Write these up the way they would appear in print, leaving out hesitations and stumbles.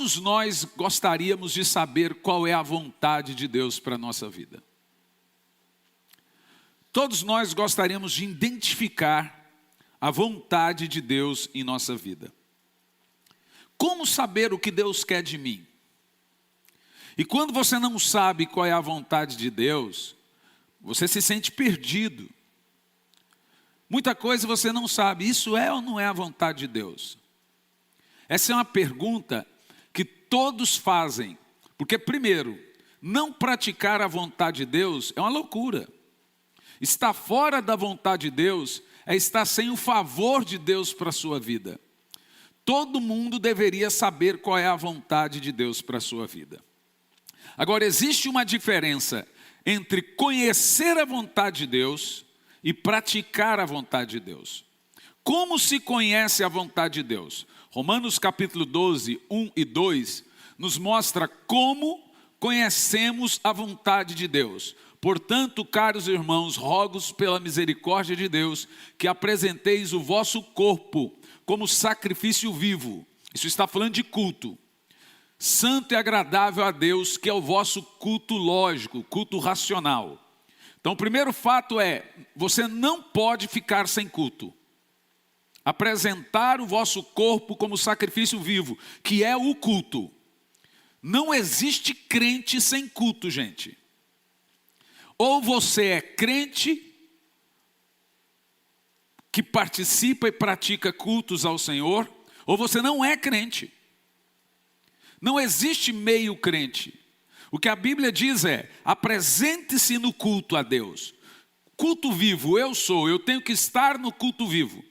Todos nós gostaríamos de saber qual é a vontade de Deus para a nossa vida. Todos nós gostaríamos de identificar a vontade de Deus em nossa vida. Como saber o que Deus quer de mim? E quando você não sabe qual é a vontade de Deus, você se sente perdido. Muita coisa você não sabe, isso é ou não é a vontade de Deus? Essa é uma pergunta que todos fazem, porque primeiro, não praticar a vontade de Deus é uma loucura. Estar fora da vontade de Deus é estar sem o favor de Deus para a sua vida. Todo mundo deveria saber qual é a vontade de Deus para a sua vida. Agora, existe uma diferença entre conhecer a vontade de Deus e praticar a vontade de Deus. Como se conhece a vontade de Deus? Romanos capítulo 12, 1 e 2, nos mostra como conhecemos a vontade de Deus. Portanto, caros irmãos, rogo-vos pela misericórdia de Deus, que apresenteis o vosso corpo como sacrifício vivo. Isso está falando de culto. Santo e agradável a Deus, que é o vosso culto lógico, culto racional. Então, o primeiro fato é, você não pode ficar sem culto. Apresentar o vosso corpo como sacrifício vivo, que é o culto. Não existe crente sem culto, gente. Ou você é crente, que participa e pratica cultos ao Senhor, ou você não é crente. Não existe meio crente. O que a Bíblia diz é, apresente-se no culto a Deus. Culto vivo, eu tenho que estar no culto vivo.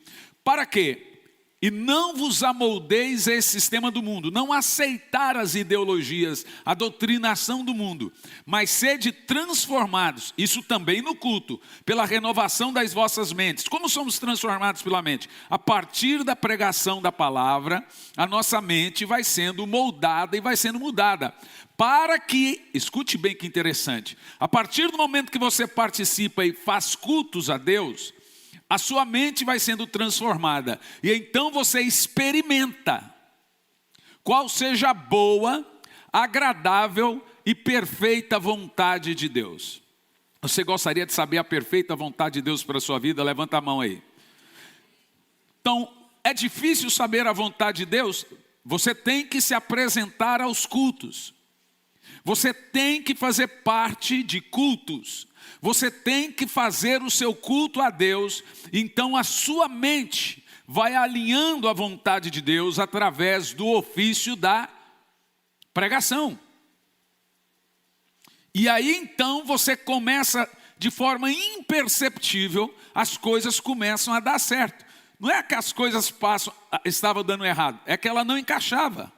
Para quê? E não vos amoldeis a esse sistema do mundo, não aceitar as ideologias, a doutrinação do mundo, mas sede transformados, isso também no culto, pela renovação das vossas mentes. Como somos transformados pela mente? A partir da pregação da palavra, a nossa mente vai sendo moldada e vai sendo mudada. Para que, escute bem que interessante, a partir do momento que você participa e faz cultos a Deus, a sua mente vai sendo transformada. E então você experimenta qual seja a boa, agradável e perfeita vontade de Deus. Você gostaria de saber a perfeita vontade de Deus para a sua vida? Levanta a mão aí. Então, é difícil saber a vontade de Deus? Você tem que se apresentar aos cultos. Você tem que fazer parte de cultos. Você tem que fazer o seu culto a Deus, então a sua mente vai alinhando a vontade de Deus através do ofício da pregação. E aí então você começa de forma imperceptível, as coisas começam a dar certo. Não é que as coisas estavam dando errado, é que ela não encaixava.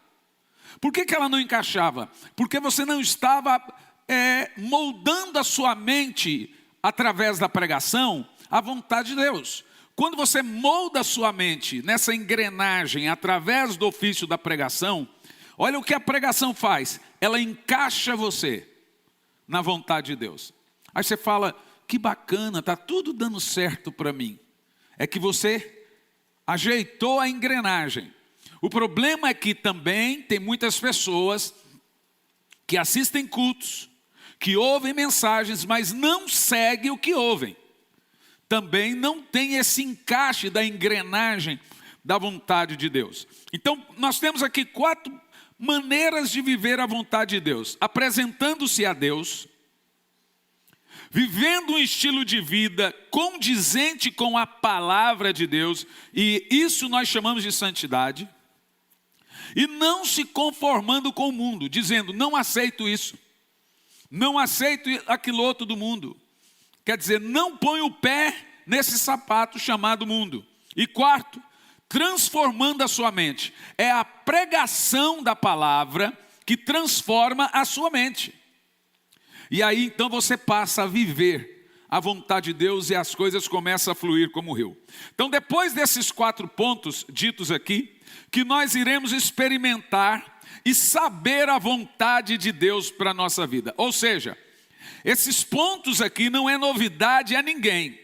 Por que ela não encaixava? Porque você não estava moldando a sua mente através da pregação à vontade de Deus. Quando você molda a sua mente nessa engrenagem através do ofício da pregação, olha o que a pregação faz, ela encaixa você na vontade de Deus. Aí você fala, que bacana, está tudo dando certo para mim. É que você ajeitou a engrenagem. O problema é que também tem muitas pessoas que assistem cultos, que ouvem mensagens, mas não seguem o que ouvem. Também não tem esse encaixe da engrenagem da vontade de Deus. Então, nós temos aqui 4 maneiras de viver a vontade de Deus. Apresentando-se a Deus, vivendo um estilo de vida condizente com a palavra de Deus, e isso nós chamamos de santidade, e não se conformando com o mundo, dizendo, não aceito isso. Não aceito aquilo outro do mundo. Quer dizer, não põe o pé nesse sapato chamado mundo. E 4, transformando a sua mente. É a pregação da palavra que transforma a sua mente. E aí então você passa a viver a vontade de Deus e as coisas começam a fluir como o rio. Então depois desses 4 pontos ditos aqui, que nós iremos experimentar e saber a vontade de Deus para a nossa vida. Ou seja, esses pontos aqui não é novidade a ninguém.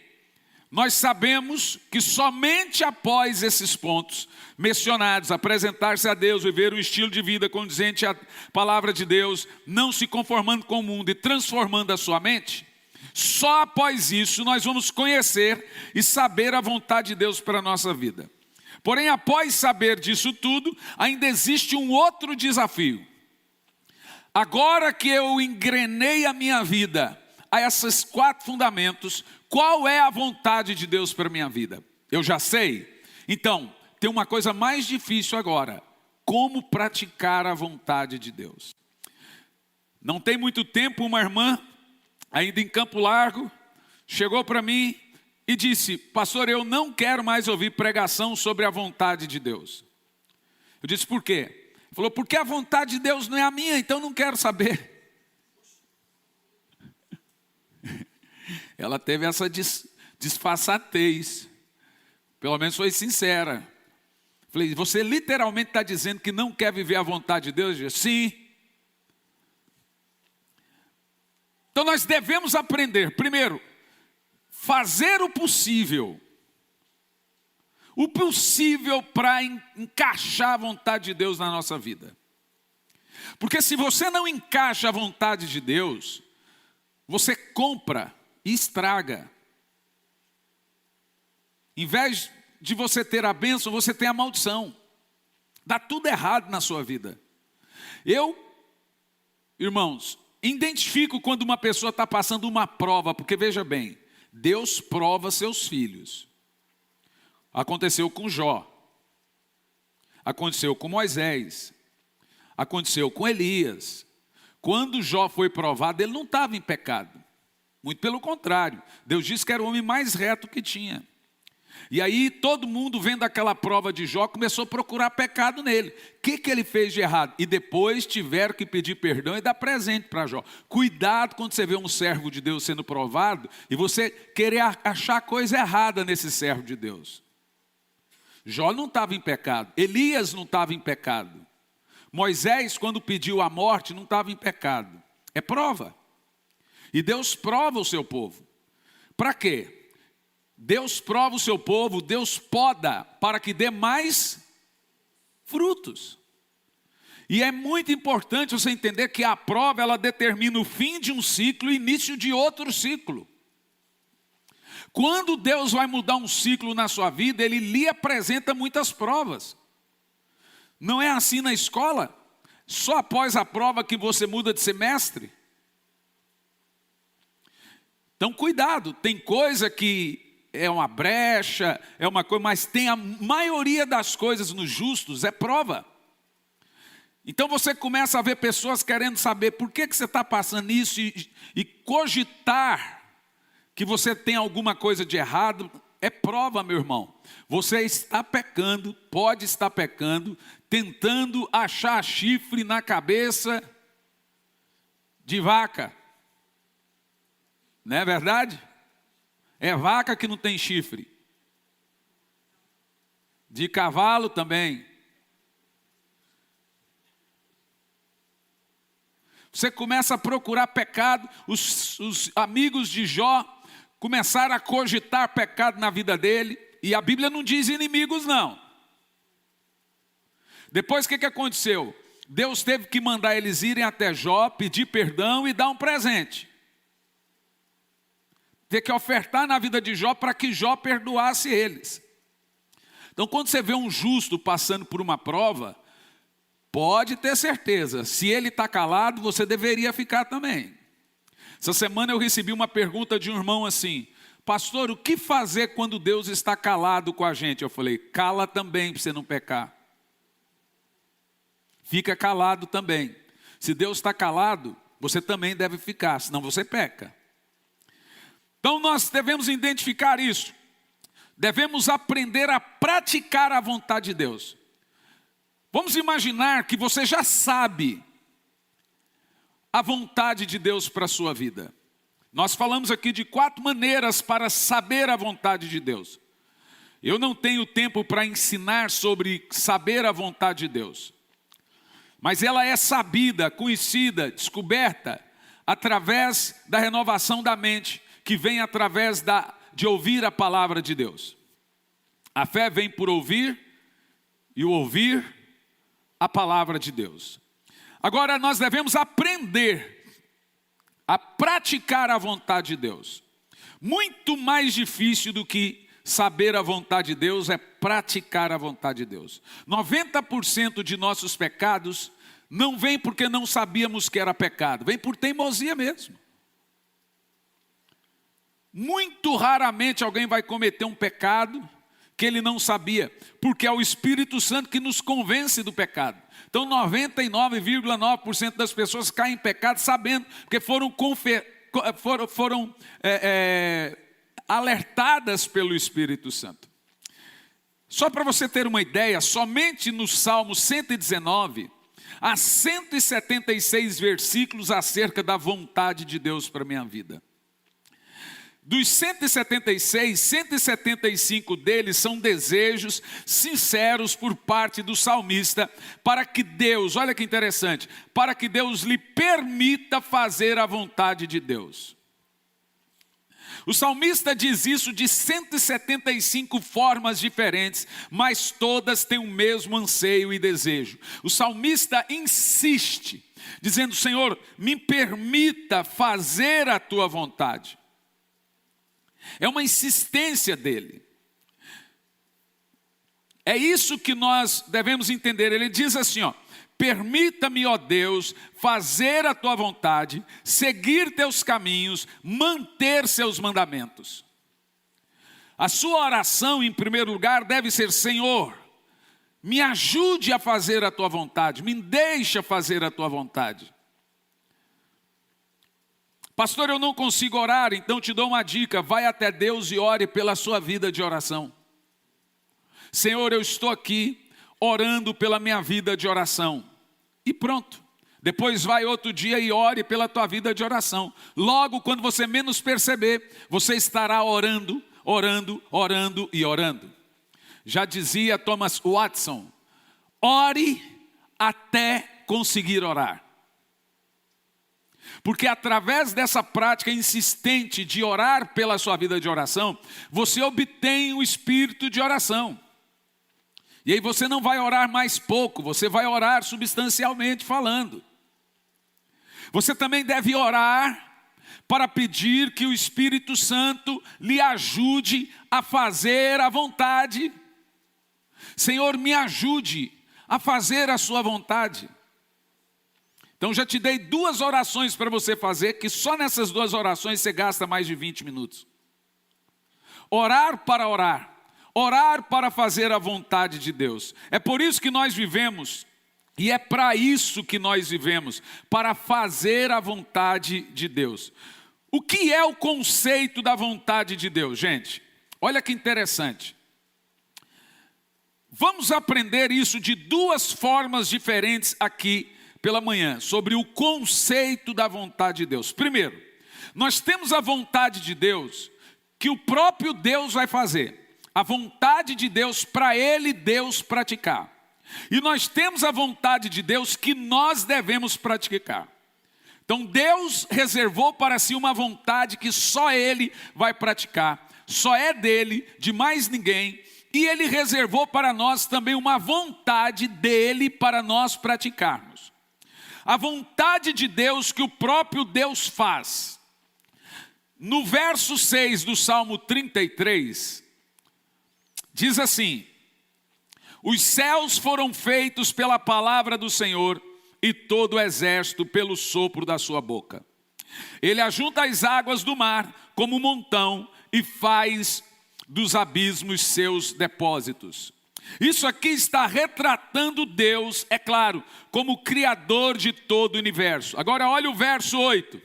Nós sabemos que somente após esses pontos mencionados, apresentar-se a Deus, viver um estilo de vida condizente à palavra de Deus, não se conformando com o mundo e transformando a sua mente, só após isso nós vamos conhecer e saber a vontade de Deus para a nossa vida. Porém, após saber disso tudo, ainda existe um outro desafio. Agora que eu engrenei a minha vida a esses 4 fundamentos, qual é a vontade de Deus para a minha vida? Eu já sei. Então, tem uma coisa mais difícil agora: como praticar a vontade de Deus. Não tem muito tempo, uma irmã, ainda em Campo Largo, chegou para mim e disse: pastor, eu não quero mais ouvir pregação sobre a vontade de Deus. Eu disse: por quê? Ele falou: porque a vontade de Deus não é a minha, então não quero saber. Ela teve essa disfarçatez, pelo menos foi sincera. Falei: você literalmente está dizendo que não quer viver a vontade de Deus? Eu disse: sim. Então nós devemos aprender, primeiro, fazer o possível para encaixar a vontade de Deus na nossa vida. Porque se você não encaixa a vontade de Deus, você compra e estraga. Em vez de você ter a bênção, você tem a maldição. Dá tudo errado na sua vida. Eu, irmãos, identifico quando uma pessoa está passando uma prova, porque veja bem, Deus prova seus filhos. Aconteceu com Jó, aconteceu com Moisés, aconteceu com Elias. Quando Jó foi provado, ele não estava em pecado, muito pelo contrário, Deus disse que era o homem mais reto que tinha. E aí todo mundo vendo aquela prova de Jó começou a procurar pecado nele. O que ele fez de errado? E depois tiveram que pedir perdão e dar presente para Jó. Cuidado quando você vê um servo de Deus sendo provado e você querer achar coisa errada nesse servo de Deus. Jó não estava em pecado, Elias não estava em pecado, Moisés, quando pediu a morte, não estava em pecado. É prova. E Deus prova o seu povo. Para quê? Deus prova o seu povo, Deus poda para que dê mais frutos. E é muito importante você entender que a prova, ela determina o fim de um ciclo e o início de outro ciclo. Quando Deus vai mudar um ciclo na sua vida, Ele lhe apresenta muitas provas. Não é assim na escola? Só após a prova que você muda de semestre? Então cuidado, tem coisa que é uma brecha, é uma coisa, mas tem a maioria das coisas nos justos, é prova. Então você começa a ver pessoas querendo saber por que você está passando isso e cogitar que você tem alguma coisa de errado, é prova, meu irmão. Você está pecando, pode estar pecando, tentando achar chifre na cabeça de vaca. Não é verdade? É vaca que não tem chifre. De cavalo também. Você começa a procurar pecado. Os amigos de Jó começaram a cogitar pecado na vida dele. E a Bíblia não diz inimigos, não. Depois o que aconteceu? Deus teve que mandar eles irem até Jó, pedir perdão e dar um presente. Ter que ofertar na vida de Jó para que Jó perdoasse eles. Então quando você vê um justo passando por uma prova, pode ter certeza, se ele está calado, você deveria ficar também. Essa semana eu recebi uma pergunta de um irmão assim: pastor, o que fazer quando Deus está calado com a gente? Eu falei: cala também para você não pecar. Fica calado também. Se Deus está calado, você também deve ficar, senão você peca. Então nós devemos identificar isso. Devemos aprender a praticar a vontade de Deus. Vamos imaginar que você já sabe a vontade de Deus para a sua vida. Nós falamos aqui de 4 maneiras para saber a vontade de Deus. Eu não tenho tempo para ensinar sobre saber a vontade de Deus. Mas ela é sabida, conhecida, descoberta através da renovação da mente, que vem através de ouvir a palavra de Deus. A fé vem por ouvir, e o ouvir a palavra de Deus. Agora nós devemos aprender a praticar a vontade de Deus. Muito mais difícil do que saber a vontade de Deus é praticar a vontade de Deus. 90% de nossos pecados não vem porque não sabíamos que era pecado, vem por teimosia mesmo. Muito raramente alguém vai cometer um pecado que ele não sabia, porque é o Espírito Santo que nos convence do pecado. Então 99,9% das pessoas caem em pecado sabendo, porque foram alertadas pelo Espírito Santo. Só para você ter uma ideia, somente no Salmo 119, há 176 versículos acerca da vontade de Deus para a minha vida. Dos 176, 175 deles são desejos sinceros por parte do salmista, para que Deus, olha que interessante, para que Deus lhe permita fazer a vontade de Deus. O salmista diz isso de 175 formas diferentes, mas todas têm o mesmo anseio e desejo. O salmista insiste, dizendo: Senhor, me permita fazer a tua vontade. É uma insistência dele. É isso que nós devemos entender. Ele diz assim, permita-me, ó Deus, fazer a tua vontade, seguir teus caminhos, manter seus mandamentos. A sua oração, em primeiro lugar, deve ser: Senhor, me ajude a fazer a tua vontade, me deixa fazer a tua vontade. Pastor, eu não consigo orar, então te dou uma dica: vai até Deus e ore pela sua vida de oração. Senhor, eu estou aqui orando pela minha vida de oração. E pronto. Depois vai outro dia e ore pela tua vida de oração. Logo, quando você menos perceber, você estará orando, orando, orando e orando. Já dizia Thomas Watson: ore até conseguir orar. Porque através dessa prática insistente de orar pela sua vida de oração, você obtém o espírito de oração. E aí você não vai orar mais pouco, você vai orar substancialmente falando. Você também deve orar para pedir que o Espírito Santo lhe ajude a fazer a vontade. Senhor, me ajude a fazer a sua vontade. Então já te dei 2 orações para você fazer, que só nessas 2 orações você gasta mais de 20 minutos. Orar para orar. Orar para fazer a vontade de Deus. É por isso que nós vivemos, e é para isso que nós vivemos, para fazer a vontade de Deus. O que é o conceito da vontade de Deus, gente? Olha que interessante. Vamos aprender isso de 2 formas diferentes aqui pela manhã, sobre o conceito da vontade de Deus. Primeiro, nós temos a vontade de Deus, que o próprio Deus vai fazer. A vontade de Deus para Ele, Deus praticar. E nós temos a vontade de Deus que nós devemos praticar. Então Deus reservou para si uma vontade que só Ele vai praticar. Só é dele, de mais ninguém. E Ele reservou para nós também uma vontade dele para nós praticarmos. A vontade de Deus que o próprio Deus faz. No verso 6 do Salmo 33, diz assim: os céus foram feitos pela palavra do Senhor, e todo o exército pelo sopro da sua boca. Ele ajunta as águas do mar como um montão, e faz dos abismos seus depósitos. Isso aqui está retratando Deus, é claro, como Criador de todo o universo. Agora olha o verso 8.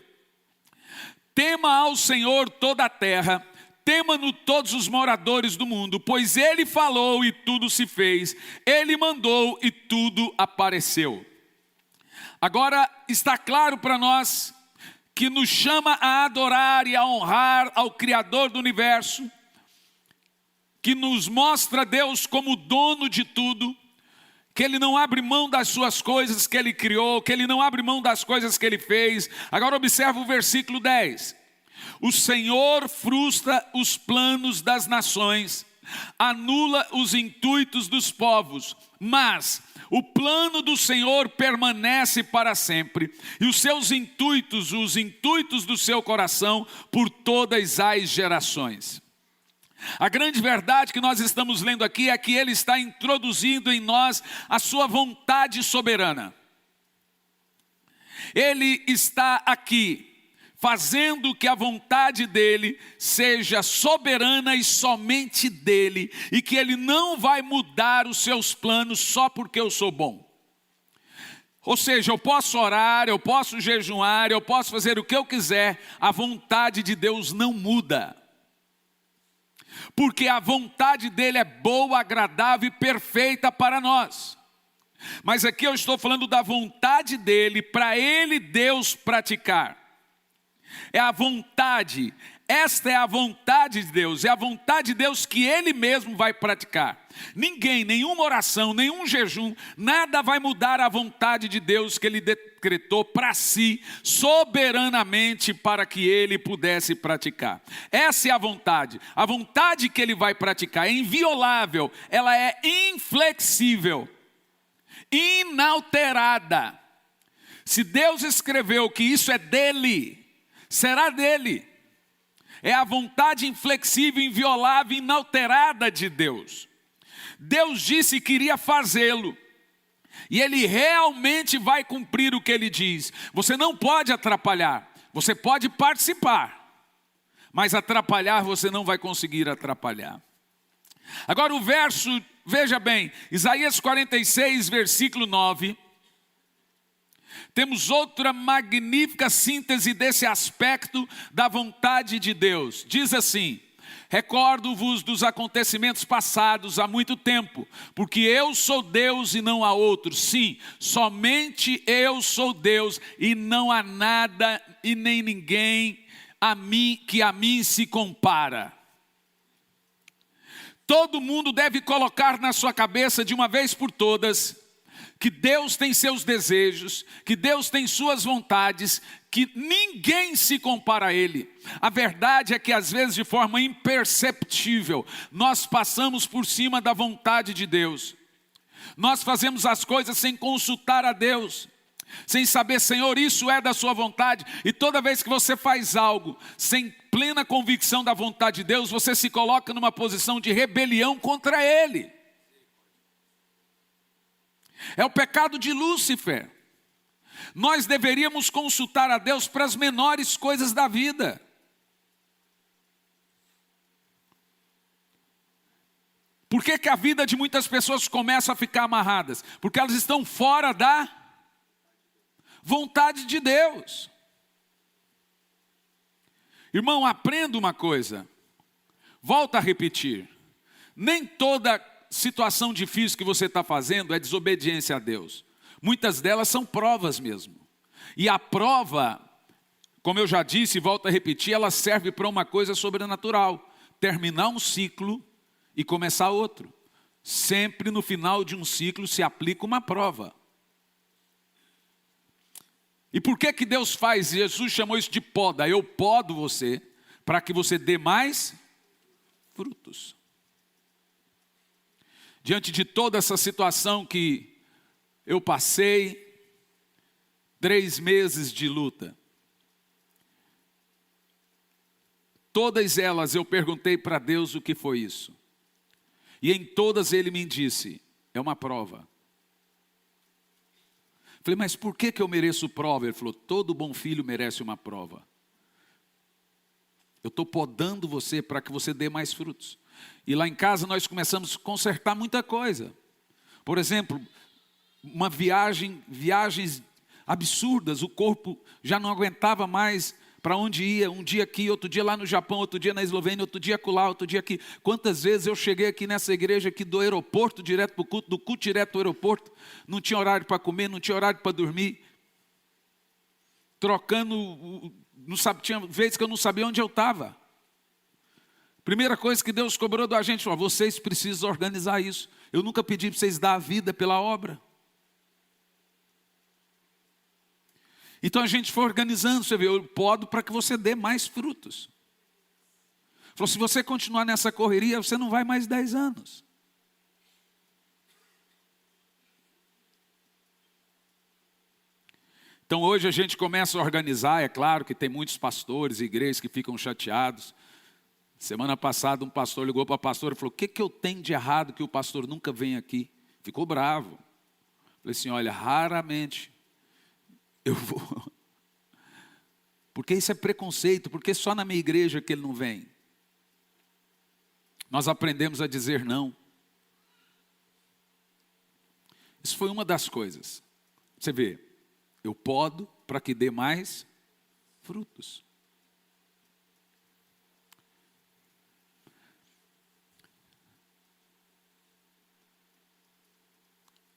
Tema ao Senhor toda a terra, tema-no todos os moradores do mundo, pois Ele falou e tudo se fez, Ele mandou e tudo apareceu. Agora está claro para nós que nos chama a adorar e a honrar ao Criador do universo, que nos mostra Deus como dono de tudo, que Ele não abre mão das suas coisas que Ele criou, que Ele não abre mão das coisas que Ele fez. Agora observa o versículo 10. O Senhor frustra os planos das nações, anula os intuitos dos povos, mas o plano do Senhor permanece para sempre, e os seus intuitos, os intuitos do seu coração, por todas as gerações. A grande verdade que nós estamos lendo aqui é que Ele está introduzindo em nós a sua vontade soberana. Ele está aqui fazendo que a vontade dEle seja soberana e somente dEle, e que Ele não vai mudar os seus planos só porque eu sou bom. Ou seja, eu posso orar, eu posso jejuar, eu posso fazer o que eu quiser, a vontade de Deus não muda. Porque a vontade dEle é boa, agradável e perfeita para nós. Mas aqui eu estou falando da vontade dEle, para Ele, Deus, praticar. É a vontade, esta é a vontade de Deus, é a vontade de Deus que Ele mesmo vai praticar. Ninguém, nenhuma oração, nenhum jejum, nada vai mudar a vontade de Deus que Ele decretou para si, soberanamente, para que Ele pudesse praticar. Essa é a vontade que Ele vai praticar é inviolável, ela é inflexível, inalterada. Se Deus escreveu que isso é dEle, será dEle. É a vontade inflexível, inviolável, inalterada de Deus. Deus disse que iria fazê-lo. E Ele realmente vai cumprir o que Ele diz. Você não pode atrapalhar. Você pode participar. Mas atrapalhar você não vai conseguir atrapalhar. Agora o verso, veja bem, Isaías 46, versículo 9. Temos outra magnífica síntese desse aspecto da vontade de Deus. Diz assim: recordo-vos dos acontecimentos passados há muito tempo, porque eu sou Deus e não há outro. Sim, somente eu sou Deus e não há nada e nem ninguém que a mim se compara. Todo mundo deve colocar na sua cabeça de uma vez por todas que Deus tem seus desejos, que Deus tem suas vontades, que ninguém se compara a Ele. A verdade é que às vezes de forma imperceptível, nós passamos por cima da vontade de Deus. Nós fazemos as coisas sem consultar a Deus, sem saber, Senhor, isso é da sua vontade. E toda vez que você faz algo sem plena convicção da vontade de Deus, você se coloca numa posição de rebelião contra Ele. É o pecado de Lúcifer. Nós deveríamos consultar a Deus para as menores coisas da vida. Por que que a vida de muitas pessoas começa a ficar amarradas? Porque elas estão fora da vontade de Deus. Irmão, aprenda uma coisa. Volto a repetir. Nem toda situação difícil que você está fazendo é desobediência a Deus. Muitas delas são provas mesmo. E a prova, como eu já disse e volto a repetir, ela serve para uma coisa sobrenatural. Terminar um ciclo e começar outro. Sempre no final de um ciclo se aplica uma prova. E por que que Deus faz? Jesus chamou isso de poda. Eu podo você para que você dê mais frutos. Diante de toda essa situação que eu passei, 3 meses de luta. Todas elas eu perguntei para Deus o que foi isso. E em todas Ele me disse, é uma prova. Falei, mas por que que eu mereço prova? Ele falou, todo bom filho merece uma prova. Eu estou podando você para que você dê mais frutos. E lá em casa nós começamos a consertar muita coisa. Por exemplo, viagens absurdas, o corpo já não aguentava mais para onde ia, um dia aqui, outro dia lá no Japão, outro dia na Eslovênia, outro dia acolá, outro dia aqui. Quantas vezes eu cheguei aqui nessa igreja aqui do aeroporto direto para o culto, do culto direto para o aeroporto, não tinha horário para comer, não tinha horário para dormir, trocando, tinha vezes que eu não sabia onde eu estava. Primeira coisa que Deus cobrou da gente, falou, vocês precisam organizar isso. Eu nunca pedi para vocês dar a vida pela obra. Então a gente foi organizando, você vê, eu podo para que você dê mais frutos. Falou, se você continuar nessa correria, você não vai mais 10 anos. Então hoje a gente começa a organizar, é claro que tem muitos pastores e igrejas que ficam chateados. Semana passada um pastor ligou para a pastora e falou, o que eu tenho de errado que o pastor nunca vem aqui? Ficou bravo. Falei assim, olha, raramente eu vou. Porque isso é preconceito, porque só na minha igreja que ele não vem. Nós aprendemos a dizer não. Isso foi uma das coisas. Você vê, eu podo para que dê mais frutos.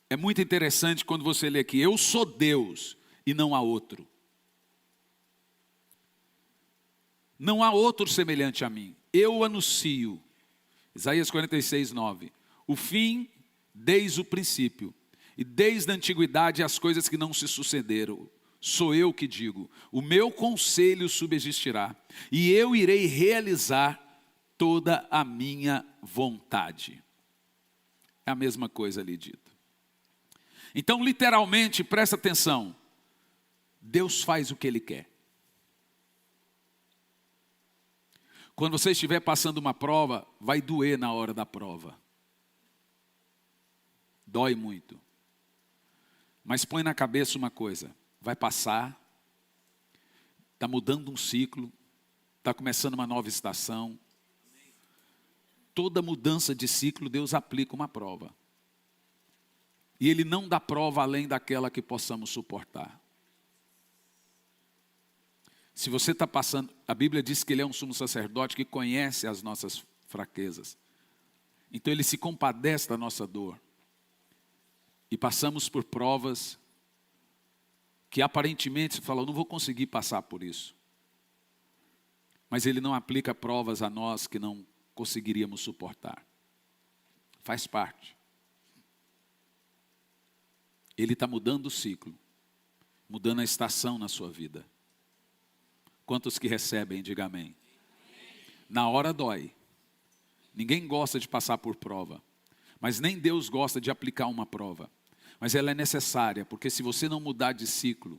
É muito interessante quando você lê aqui, eu sou Deus e não há outro. Não há outro semelhante a mim. Eu anuncio, Isaías 46, 9, o fim desde o princípio, e desde a antiguidade as coisas que não se sucederam. Sou eu que digo, o meu conselho subsistirá, e eu irei realizar toda a minha vontade. É a mesma coisa ali dito. Então, literalmente, presta atenção, Deus faz o que Ele quer. Quando você estiver passando uma prova, vai doer na hora da prova. Dói muito. Mas põe na cabeça uma coisa, vai passar, está mudando um ciclo, está começando uma nova estação. Toda mudança de ciclo, Deus aplica uma prova. E Ele não dá prova além daquela que possamos suportar. Se você está passando, a Bíblia diz que Ele é um sumo sacerdote que conhece as nossas fraquezas. Então Ele se compadece da nossa dor. E passamos por provas que aparentemente você fala, eu não vou conseguir passar por isso. Mas Ele não aplica provas a nós que não conseguiríamos suportar. Faz parte. Ele está mudando o ciclo, mudando a estação na sua vida. Quantos que recebem, diga amém. Na hora dói. Ninguém gosta de passar por prova. Mas nem Deus gosta de aplicar uma prova. Mas ela é necessária, porque se você não mudar de ciclo,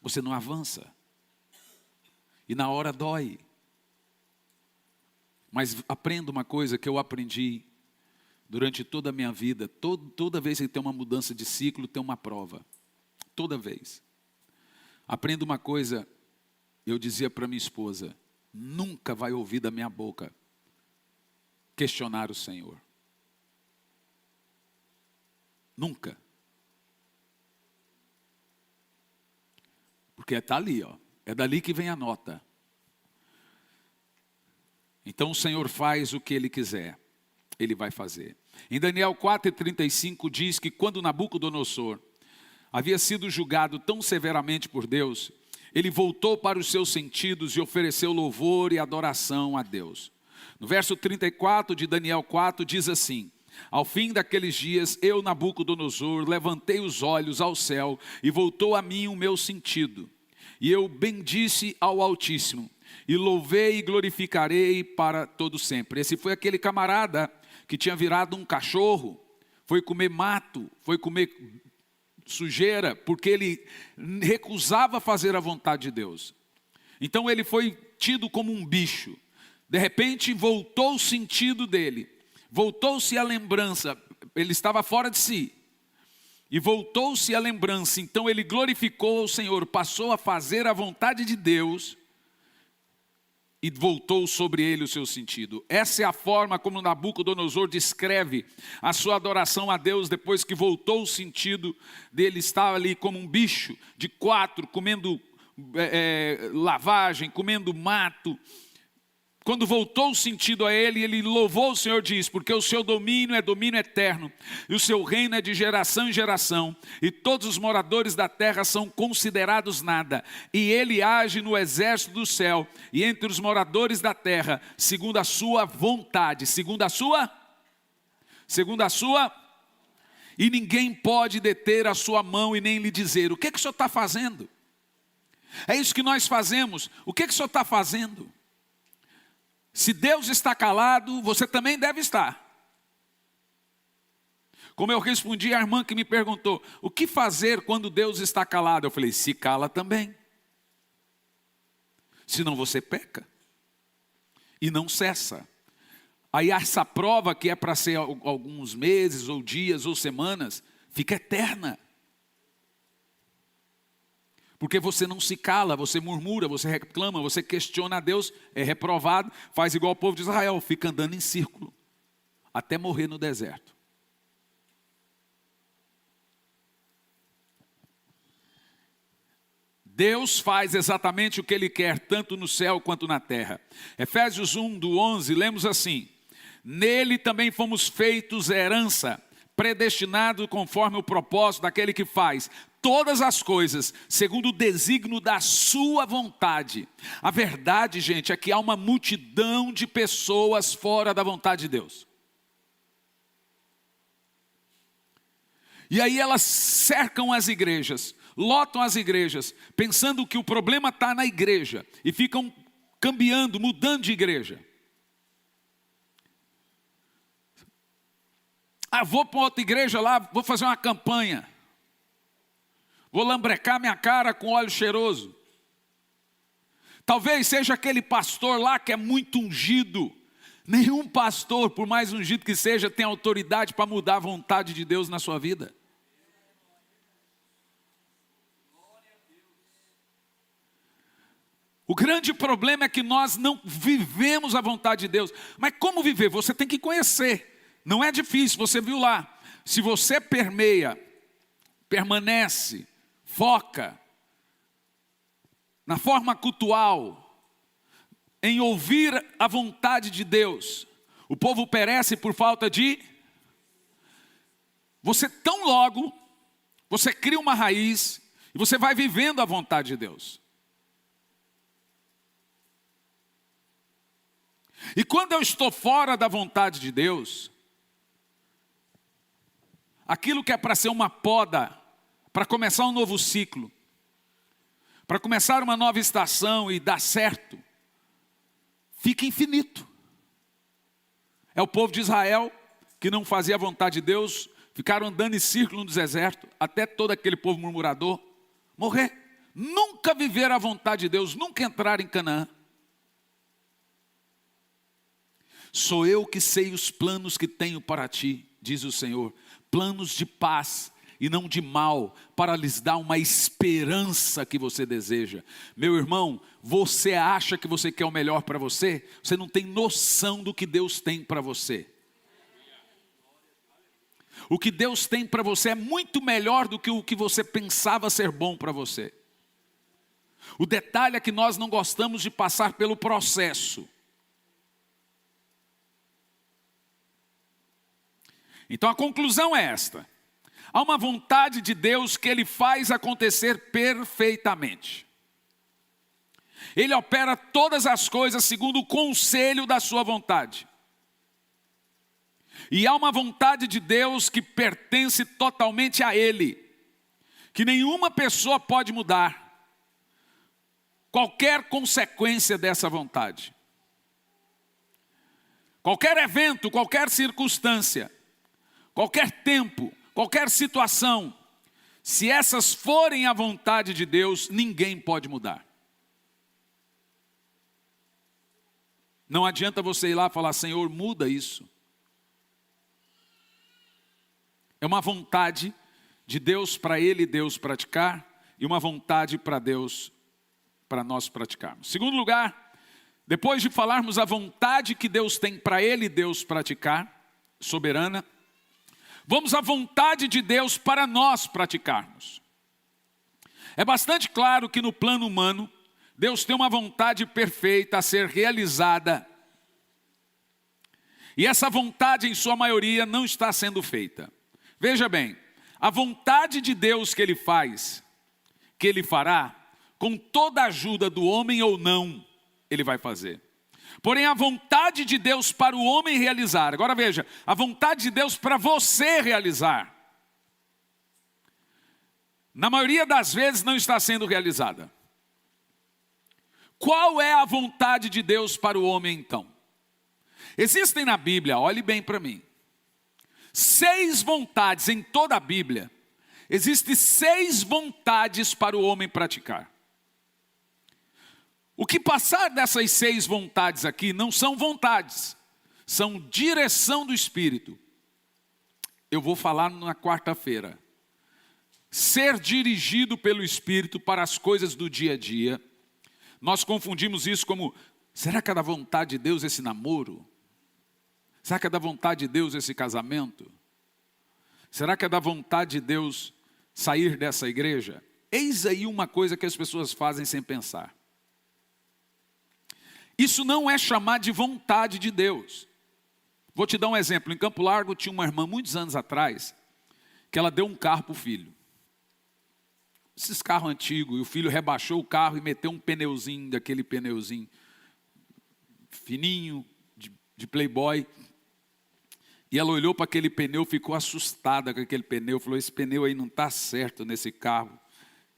você não avança. E na hora dói. Mas aprenda uma coisa que eu aprendi durante toda a minha vida. Toda vez que tem uma mudança de ciclo, tem uma prova. Toda vez. Aprenda uma coisa, eu dizia para minha esposa, nunca vai ouvir da minha boca questionar o Senhor. Nunca. Porque está ali, ó. É dali que vem a nota. Então o Senhor faz o que Ele quiser. Ele vai fazer. Em Daniel 4:35 diz que quando Nabucodonosor havia sido julgado tão severamente por Deus, ele voltou para os seus sentidos e ofereceu louvor e adoração a Deus. No verso 34 de Daniel 4 diz assim, ao fim daqueles dias, eu, Nabucodonosor, levantei os olhos ao céu e voltou a mim o meu sentido. E eu bendisse ao Altíssimo, e louvei e glorificarei para todo sempre. Esse foi aquele camarada que tinha virado um cachorro, foi comer mato, foi comer sujeira, porque ele recusava fazer a vontade de Deus. Então ele foi tido como um bicho. De repente voltou o sentido dele, voltou-se a lembrança, ele estava fora de si. E voltou-se a lembrança, então ele glorificou ao Senhor, passou a fazer a vontade de Deus e voltou sobre ele o seu sentido. Essa é a forma como Nabucodonosor descreve a sua adoração a Deus depois que voltou o sentido dele. Estava ali como um bicho de 4, comendo lavagem, comendo mato. Quando voltou o sentido a ele, ele louvou o Senhor, diz, porque o seu domínio é domínio eterno, e o seu reino é de geração em geração, e todos os moradores da terra são considerados nada, e ele age no exército do céu, e entre os moradores da terra, segundo a sua vontade, e ninguém pode deter a sua mão e nem lhe dizer, o que o senhor está fazendo? É isso que nós fazemos. O que o senhor está fazendo? Se Deus está calado, você também deve estar. Como eu respondi à irmã que me perguntou, o que fazer quando Deus está calado? Eu falei, se cala também. Senão você peca. E não cessa. Aí essa prova que é para ser alguns meses, ou dias, ou semanas, fica eterna. Porque você não se cala, você murmura, você reclama, você questiona a Deus, é reprovado, faz igual o povo de Israel, fica andando em círculo, até morrer no deserto. Deus faz exatamente o que Ele quer, tanto no céu quanto na terra. Efésios 1, do 11, lemos assim, nele também fomos feitos herança, predestinado conforme o propósito daquele que faz todas as coisas, segundo o desígnio da sua vontade. A verdade, gente, é que há uma multidão de pessoas fora da vontade de Deus. E aí elas cercam as igrejas, lotam as igrejas, pensando que o problema está na igreja, e ficam cambiando, mudando de igreja. Vou para outra igreja lá, vou fazer uma campanha. Vou lambrecar minha cara com óleo cheiroso. Talvez seja aquele pastor lá que é muito ungido. Nenhum pastor, por mais ungido que seja, tem autoridade para mudar a vontade de Deus na sua vida. O grande problema é que nós não vivemos a vontade de Deus. Mas como viver? Você tem que conhecer. Não é difícil, você viu lá. Se você permanece, foca na forma cultual, em ouvir a vontade de Deus. O povo perece por falta de... Você tão logo, você cria uma raiz e você vai vivendo a vontade de Deus. E quando eu estou fora da vontade de Deus, aquilo que é para ser uma poda, para começar um novo ciclo, para começar uma nova estação e dar certo, fica infinito. É o povo de Israel que não fazia a vontade de Deus, ficaram andando em círculo no deserto, até todo aquele povo murmurador morrer. Nunca viver a vontade de Deus, nunca entrar em Canaã. Sou eu que sei os planos que tenho para ti, diz o Senhor, planos de paz e não de mal, para lhes dar uma esperança que você deseja. Meu irmão, você acha que você quer o melhor para você? Você não tem noção do que Deus tem para você. O que Deus tem para você é muito melhor do que o que você pensava ser bom para você. O detalhe é que nós não gostamos de passar pelo processo. Então a conclusão é esta. Há uma vontade de Deus que Ele faz acontecer perfeitamente. Ele opera todas as coisas segundo o conselho da sua vontade. E há uma vontade de Deus que pertence totalmente a Ele, que nenhuma pessoa pode mudar qualquer consequência dessa vontade. Qualquer evento, qualquer circunstância, qualquer tempo, qualquer situação, se essas forem a vontade de Deus, ninguém pode mudar. Não adianta você ir lá e falar, Senhor, muda isso. É uma vontade de Deus para Ele e Deus praticar, e uma vontade para Deus, para nós praticarmos. Segundo lugar, depois de falarmos a vontade que Deus tem para Ele e Deus praticar, soberana, vamos à vontade de Deus para nós praticarmos. É bastante claro que no plano humano, Deus tem uma vontade perfeita a ser realizada. E essa vontade, em sua maioria, não está sendo feita. Veja bem, a vontade de Deus que Ele faz, que Ele fará, com toda a ajuda do homem ou não, Ele vai fazer. Porém, a vontade de Deus para o homem realizar. Agora veja, a vontade de Deus para você realizar, na maioria das vezes não está sendo realizada. Qual é a vontade de Deus para o homem então? Existem na Bíblia, olhe bem para mim, 6 vontades em toda a Bíblia. Existem 6 vontades para o homem praticar. O que passar dessas 6 vontades aqui não são vontades, são direção do Espírito. Eu vou falar na quarta-feira. Ser dirigido pelo Espírito para as coisas do dia a dia. Nós confundimos isso como, será que é da vontade de Deus esse namoro? Será que é da vontade de Deus esse casamento? Será que é da vontade de Deus sair dessa igreja? Eis aí uma coisa que as pessoas fazem sem pensar. Isso não é chamar de vontade de Deus. Vou te dar um exemplo. Em Campo Largo tinha uma irmã, muitos anos atrás, que ela deu um carro para o filho. Esses carros antigos, e o filho rebaixou o carro e meteu um pneuzinho, daquele pneuzinho fininho, de Playboy. E ela olhou para aquele pneu, ficou assustada com aquele pneu, falou, esse pneu aí não está certo nesse carro.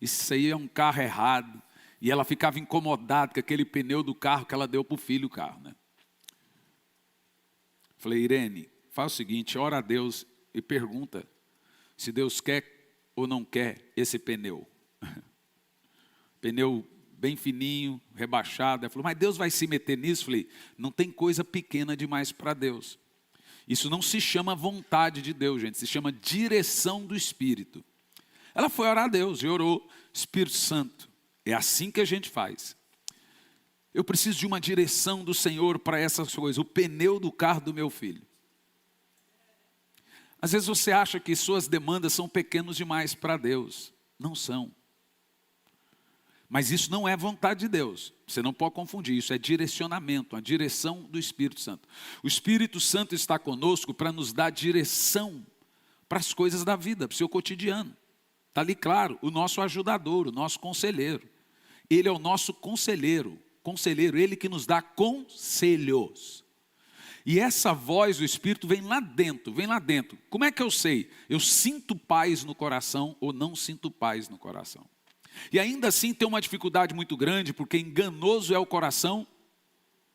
Isso aí é um carro errado. E ela ficava incomodada com aquele pneu do carro que ela deu para o filho o carro, né? Falei, Irene, faz o seguinte, ora a Deus e pergunta se Deus quer ou não quer esse pneu. Pneu bem fininho, rebaixado. Ela falou, mas Deus vai se meter nisso? Falei, não tem coisa pequena demais para Deus. Isso não se chama vontade de Deus, gente, se chama direção do Espírito. Ela foi orar a Deus e orou, Espírito Santo, é assim que a gente faz. Eu preciso de uma direção do Senhor para essas coisas, o pneu do carro do meu filho. Às vezes você acha que suas demandas são pequenas demais para Deus. Não são. Mas isso não é vontade de Deus. Você não pode confundir. Isso é direcionamento, a direção do Espírito Santo. O Espírito Santo está conosco para nos dar direção para as coisas da vida, para o seu cotidiano. Está ali claro, o nosso ajudador, o nosso conselheiro. Ele é o nosso conselheiro, ele que nos dá conselhos. E essa voz do Espírito vem lá dentro. Como é que eu sei? Eu sinto paz no coração ou não sinto paz no coração. E ainda assim tem uma dificuldade muito grande, porque enganoso é o coração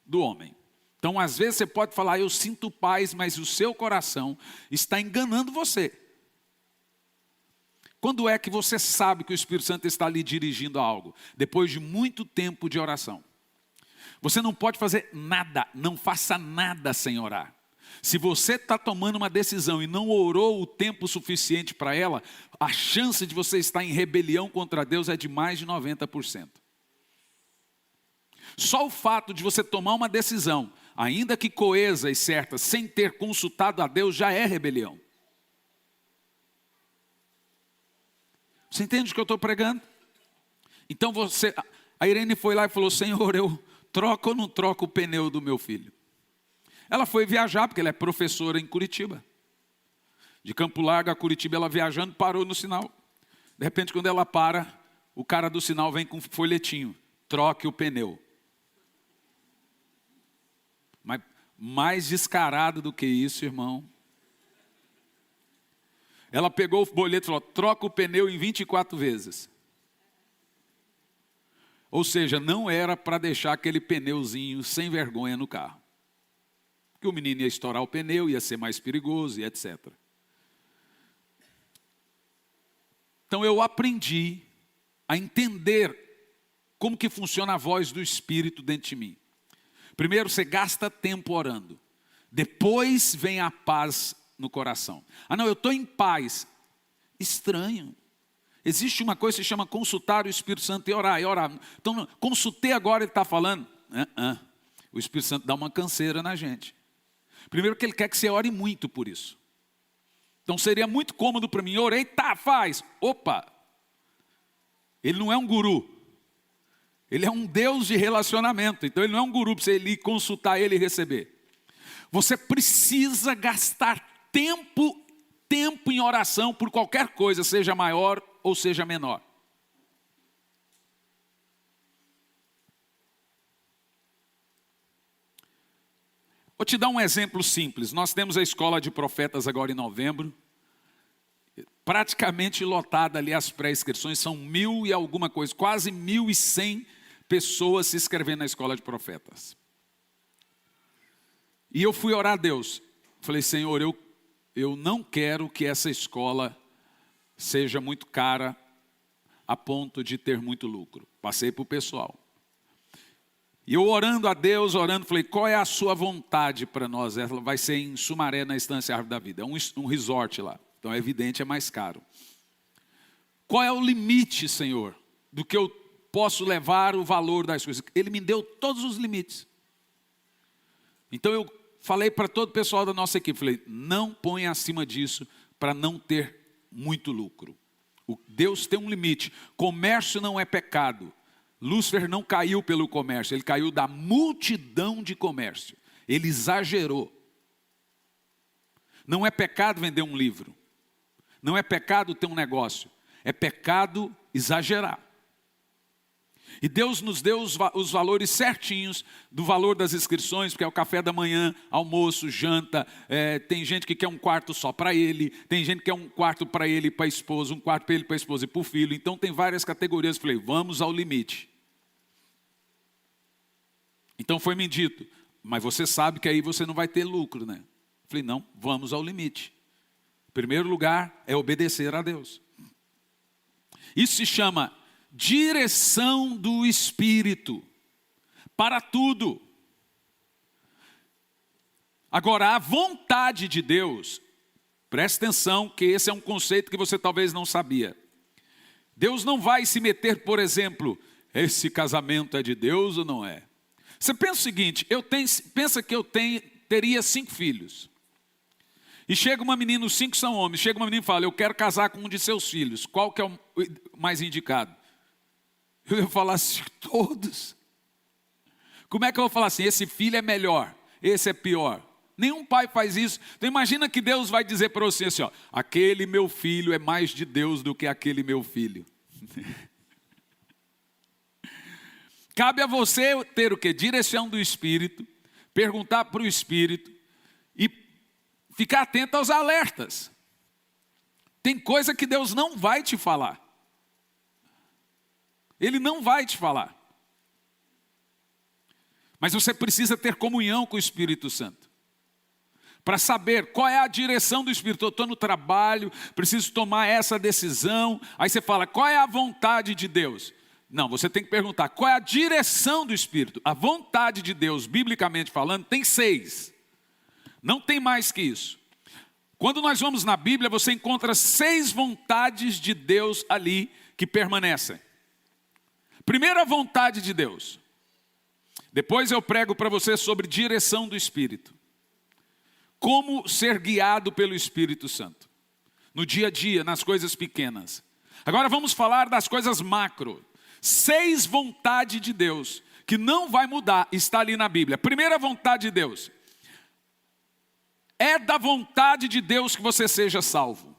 do homem. Então às vezes você pode falar, eu sinto paz, mas o seu coração está enganando você. Quando é que você sabe que o Espírito Santo está lhe dirigindo a algo? Depois de muito tempo de oração. Você não pode fazer nada, não faça nada sem orar. Se você está tomando uma decisão e não orou o tempo suficiente para ela, a chance de você estar em rebelião contra Deus é de mais de 90%. Só o fato de você tomar uma decisão, ainda que coesa e certa, sem ter consultado a Deus, já é rebelião. Você entende o que eu estou pregando? Então a Irene foi lá e falou, Senhor, eu troco ou não troco o pneu do meu filho? Ela foi viajar, porque ela é professora em Curitiba. De Campo Largo a Curitiba, ela viajando, parou no sinal. De repente, quando ela para, o cara do sinal vem com um folhetinho. Troque o pneu. Mas mais descarado do que isso, irmão. Ela pegou o boleto e falou, troca o pneu em 24 vezes. Ou seja, não era para deixar aquele pneuzinho sem vergonha no carro. Que o menino ia estourar o pneu, ia ser mais perigoso e etc. Então eu aprendi a entender como que funciona a voz do Espírito dentro de mim. Primeiro você gasta tempo orando. Depois vem a paz no coração. Ah não, eu estou em paz. Estranho. Existe uma coisa que se chama consultar o Espírito Santo e orar. Então, consultei agora, ele está falando. O Espírito Santo dá uma canseira na gente. Primeiro que ele quer que você ore muito por isso. Então seria muito cômodo para mim, orei, tá, faz. Opa! Ele não é um guru. Ele é um Deus de relacionamento. Então ele não é um guru para você ir consultar ele e receber. Você precisa gastar tempo em oração por qualquer coisa, seja maior ou seja menor. Vou te dar um exemplo simples. Nós temos a escola de profetas agora em novembro. Praticamente lotada ali as pré-inscrições. São 1000 e alguma coisa, quase 1100 pessoas se inscrevendo na escola de profetas. E eu fui orar a Deus. Falei, Senhor, eu não quero que essa escola seja muito cara a ponto de ter muito lucro. Passei para o pessoal. E eu orando a Deus, falei, qual é a sua vontade para nós? Ela vai ser em Sumaré, na Estância Árvore da Vida. É um resort lá. Então é evidente, é mais caro. Qual é o limite, Senhor, do que eu posso levar o valor das coisas? Ele me deu todos os limites. Então eu falei para todo o pessoal da nossa equipe, falei, não ponha acima disso para não ter muito lucro. Deus tem um limite. Comércio não é pecado. Lúcifer não caiu pelo comércio, ele caiu da multidão de comércio. Ele exagerou. Não é pecado vender um livro. Não é pecado ter um negócio. É pecado exagerar. E Deus nos deu os valores certinhos do valor das inscrições, porque é o café da manhã, almoço, janta. Tem gente que quer um quarto só para ele, tem gente que quer um quarto para ele e para a esposa, um quarto para ele, para a esposa e para o filho. Então tem várias categorias. Falei, vamos ao limite. Então foi me dito, mas você sabe que aí você não vai ter lucro, né? Falei, não, vamos ao limite. Em primeiro lugar é obedecer a Deus. Isso se chama direção do Espírito para tudo. Agora, a vontade de Deus, preste atenção que esse é um conceito que você talvez não sabia. Deus não vai se meter, por exemplo, esse casamento é de Deus ou não é? Você pensa o seguinte, pensa que eu teria 5 filhos. E chega uma menina, os 5 são homens, chega uma menina e fala, eu quero casar com um de seus filhos. Qual que é o mais indicado? Eu ia falar assim, todos. Como é que eu vou falar assim, esse filho é melhor, esse é pior? Nenhum pai faz isso. Então imagina que Deus vai dizer para você assim, ó, aquele meu filho é mais de Deus do que aquele meu filho. Cabe a você ter o quê? Direção do Espírito, perguntar para o Espírito e ficar atento aos alertas. Tem coisa que Deus não vai te falar. Ele não vai te falar. Mas você precisa ter comunhão com o Espírito Santo. Para saber qual é a direção do Espírito. Eu estou no trabalho, preciso tomar essa decisão. Aí você fala, qual é a vontade de Deus? Não, você tem que perguntar, qual é a direção do Espírito? A vontade de Deus, biblicamente falando, tem 6. Não tem mais que isso. Quando nós vamos na Bíblia, você encontra 6 vontades de Deus ali que permanecem. Primeira vontade de Deus. Depois eu prego para você sobre direção do Espírito. Como ser guiado pelo Espírito Santo. No dia a dia, nas coisas pequenas. Agora vamos falar das coisas macro. 6 vontades de Deus, que não vai mudar, está ali na Bíblia. Primeira vontade de Deus. É da vontade de Deus que você seja salvo.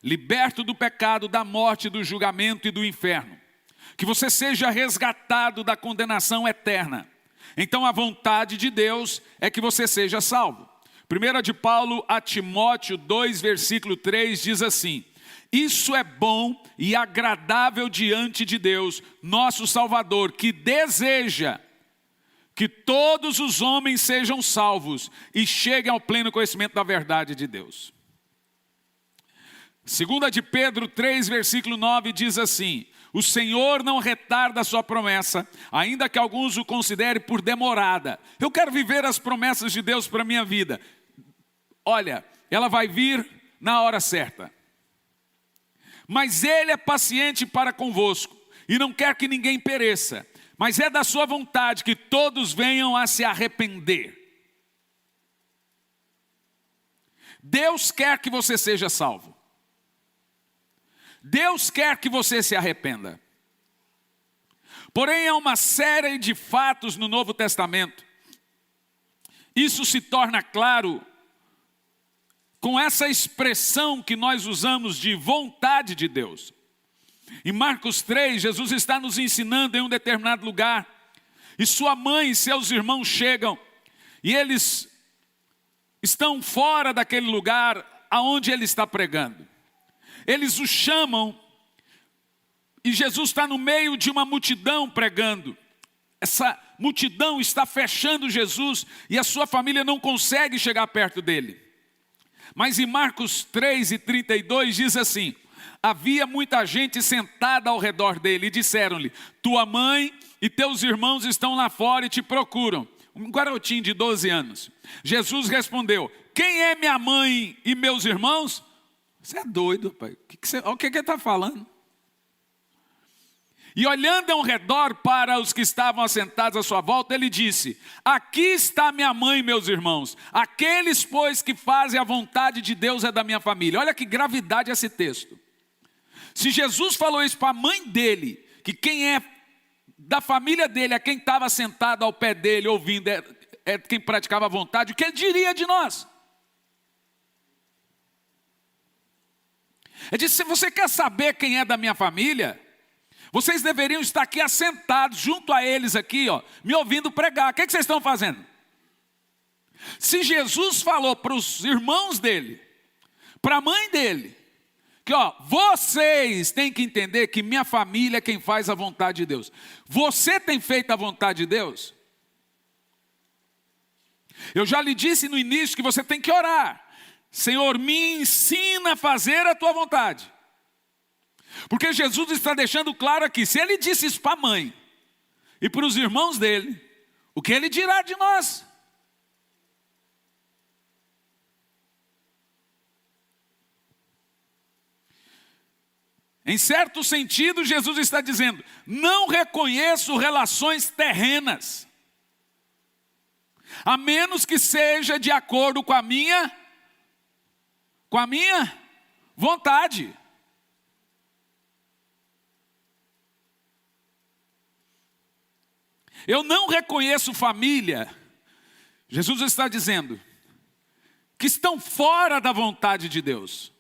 Liberto do pecado, da morte, do julgamento e do inferno. Que você seja resgatado da condenação eterna. Então a vontade de Deus é que você seja salvo. 1 de Paulo a Timóteo 2, versículo 3 diz assim: isso é bom e agradável diante de Deus, nosso Salvador, que deseja que todos os homens sejam salvos e cheguem ao pleno conhecimento da verdade de Deus. 2 de Pedro 3, versículo 9 diz assim: o Senhor não retarda a sua promessa, ainda que alguns o considerem por demorada. Eu quero viver as promessas de Deus para a minha vida. Olha, ela vai vir na hora certa. Mas Ele é paciente para convosco, e não quer que ninguém pereça, mas é da sua vontade que todos venham a se arrepender. Deus quer que você seja salvo. Deus quer que você se arrependa. Porém, há uma série de fatos no Novo Testamento. Isso se torna claro com essa expressão que nós usamos de vontade de Deus. Em Marcos 3, Jesus está nos ensinando em um determinado lugar. E sua mãe e seus irmãos chegam. E eles estão fora daquele lugar aonde ele está pregando. Eles o chamam e Jesus está no meio de uma multidão pregando. Essa multidão está fechando Jesus e a sua família não consegue chegar perto dele. Mas em Marcos 3:32 diz assim: havia muita gente sentada ao redor dele e disseram-lhe: tua mãe e teus irmãos estão lá fora e te procuram. Um garotinho de 12 anos. Jesus respondeu: quem é minha mãe e meus irmãos? Você é doido, pai. Olha o que ele está falando. E olhando ao redor para os que estavam assentados à sua volta, ele disse: aqui está minha mãe e meus irmãos. Aqueles, pois, que fazem a vontade de Deus é da minha família. Olha que gravidade esse texto. Se Jesus falou isso para a mãe dele, que quem é da família dele, é quem estava sentado ao pé dele, ouvindo, é quem praticava a vontade, o que ele diria de nós? Ele disse: se você quer saber quem é da minha família, vocês deveriam estar aqui assentados, junto a eles aqui, ó, me ouvindo pregar. O que vocês estão fazendo? Se Jesus falou para os irmãos dele, para a mãe dele, que ó, vocês têm que entender que minha família é quem faz a vontade de Deus. Você tem feito a vontade de Deus? Eu já lhe disse no início que você tem que orar. Senhor, me ensina a fazer a tua vontade. Porque Jesus está deixando claro aqui, se ele disse isso para a mãe e para os irmãos dele, o que ele dirá de nós? Em certo sentido, Jesus está dizendo: não reconheço relações terrenas, a menos que seja de acordo com a minha vontade. Eu não reconheço família, Jesus está dizendo, que estão fora da vontade de Deus.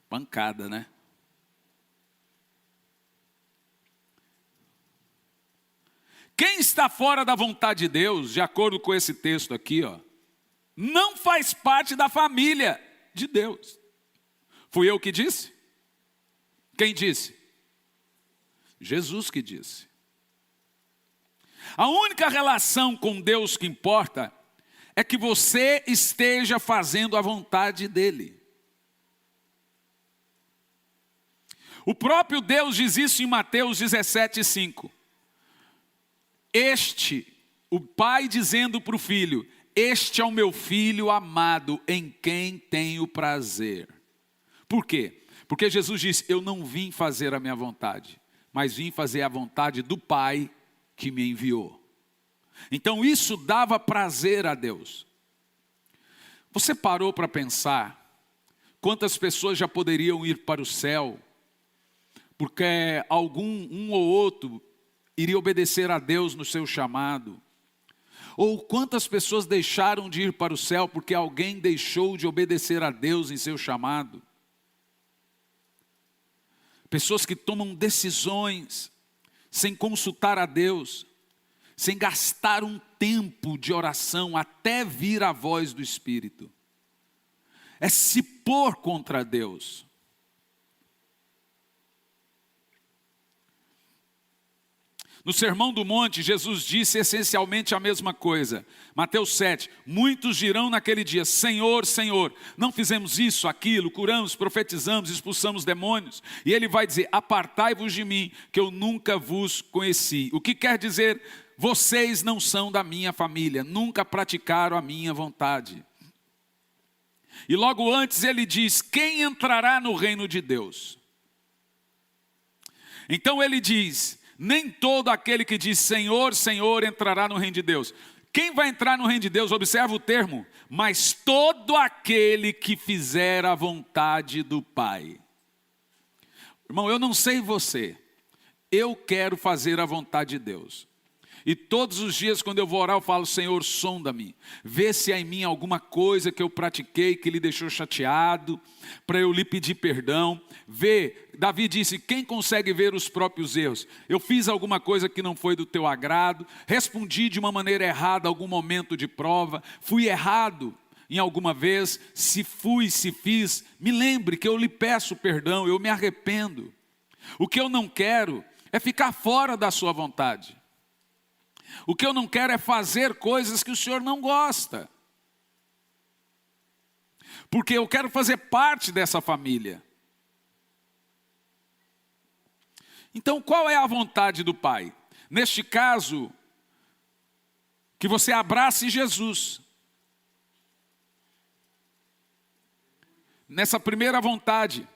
Pancada, né? Quem está fora da vontade de Deus, de acordo com esse texto aqui, ó, não faz parte da família de Deus. Fui eu que disse? Quem disse? Jesus que disse. A única relação com Deus que importa é que você esteja fazendo a vontade dele. O próprio Deus diz isso em Mateus 17:5. O pai dizendo para o filho: este é o meu filho amado, em quem tenho prazer. Por quê? Porque Jesus disse: eu não vim fazer a minha vontade, mas vim fazer a vontade do Pai que me enviou. Então isso dava prazer a Deus. Você parou para pensar quantas pessoas já poderiam ir para o céu, porque um ou outro iria obedecer a Deus no seu chamado? Ou quantas pessoas deixaram de ir para o céu porque alguém deixou de obedecer a Deus em seu chamado? Pessoas que tomam decisões sem consultar a Deus, sem gastar um tempo de oração até vir a voz do Espírito. É se pôr contra Deus. No Sermão do Monte, Jesus disse essencialmente a mesma coisa. Mateus 7, muitos dirão naquele dia: Senhor, Senhor, não fizemos isso, aquilo, curamos, profetizamos, expulsamos demônios. E ele vai dizer: apartai-vos de mim, que eu nunca vos conheci. O que quer dizer? Vocês não são da minha família, nunca praticaram a minha vontade. E logo antes ele diz: quem entrará no reino de Deus? Então ele diz: nem todo aquele que diz Senhor, Senhor entrará no reino de Deus. Quem vai entrar no reino de Deus? Observa o termo: mas todo aquele que fizer a vontade do Pai. Irmão, eu não sei você, eu quero fazer a vontade de Deus. E todos os dias quando eu vou orar eu falo: Senhor, sonda-me, vê se há em mim alguma coisa que eu pratiquei que lhe deixou chateado, para eu lhe pedir perdão. Vê, Davi disse: quem consegue ver os próprios erros? Eu fiz alguma coisa que não foi do teu agrado, respondi de uma maneira errada a algum momento de prova, fui errado em alguma vez, se fui, se fiz, me lembre que eu lhe peço perdão, eu me arrependo. O que eu não quero é ficar fora da sua vontade. O que eu não quero é fazer coisas que o Senhor não gosta. Porque eu quero fazer parte dessa família. Então, qual é a vontade do Pai? Neste caso, que você abrace Jesus. Nessa primeira vontade.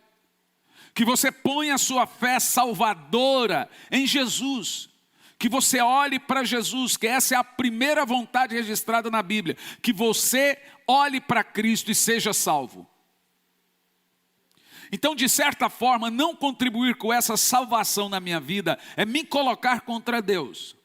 Que você ponha a sua fé salvadora em Jesus. Que você olhe para Jesus, que essa é a primeira vontade registrada na Bíblia. Que você olhe para Cristo e seja salvo. Então, de certa forma, não contribuir com essa salvação na minha vida é me colocar contra Deus.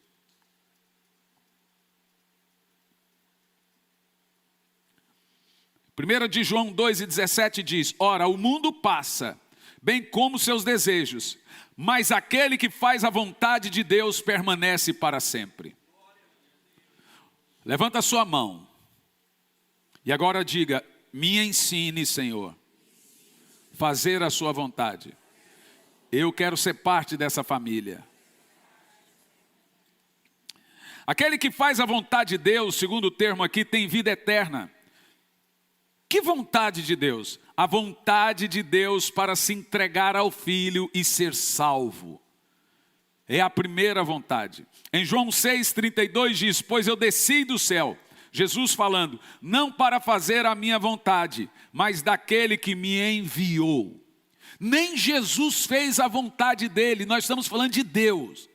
Primeira de João 2,17 diz: ora, o mundo passa, bem como seus desejos, mas aquele que faz a vontade de Deus permanece para sempre. Levanta a sua mão. E agora diga: me ensine, Senhor, fazer a sua vontade. Eu quero ser parte dessa família. Aquele que faz a vontade de Deus, segundo o termo aqui, tem vida eterna. Que vontade de Deus? A vontade de Deus para se entregar ao Filho e ser salvo. É a primeira vontade. Em João 6,32 diz: pois eu desci do céu, Jesus falando, não para fazer a minha vontade, mas daquele que me enviou. Nem Jesus fez a vontade dele, nós estamos falando de Deus.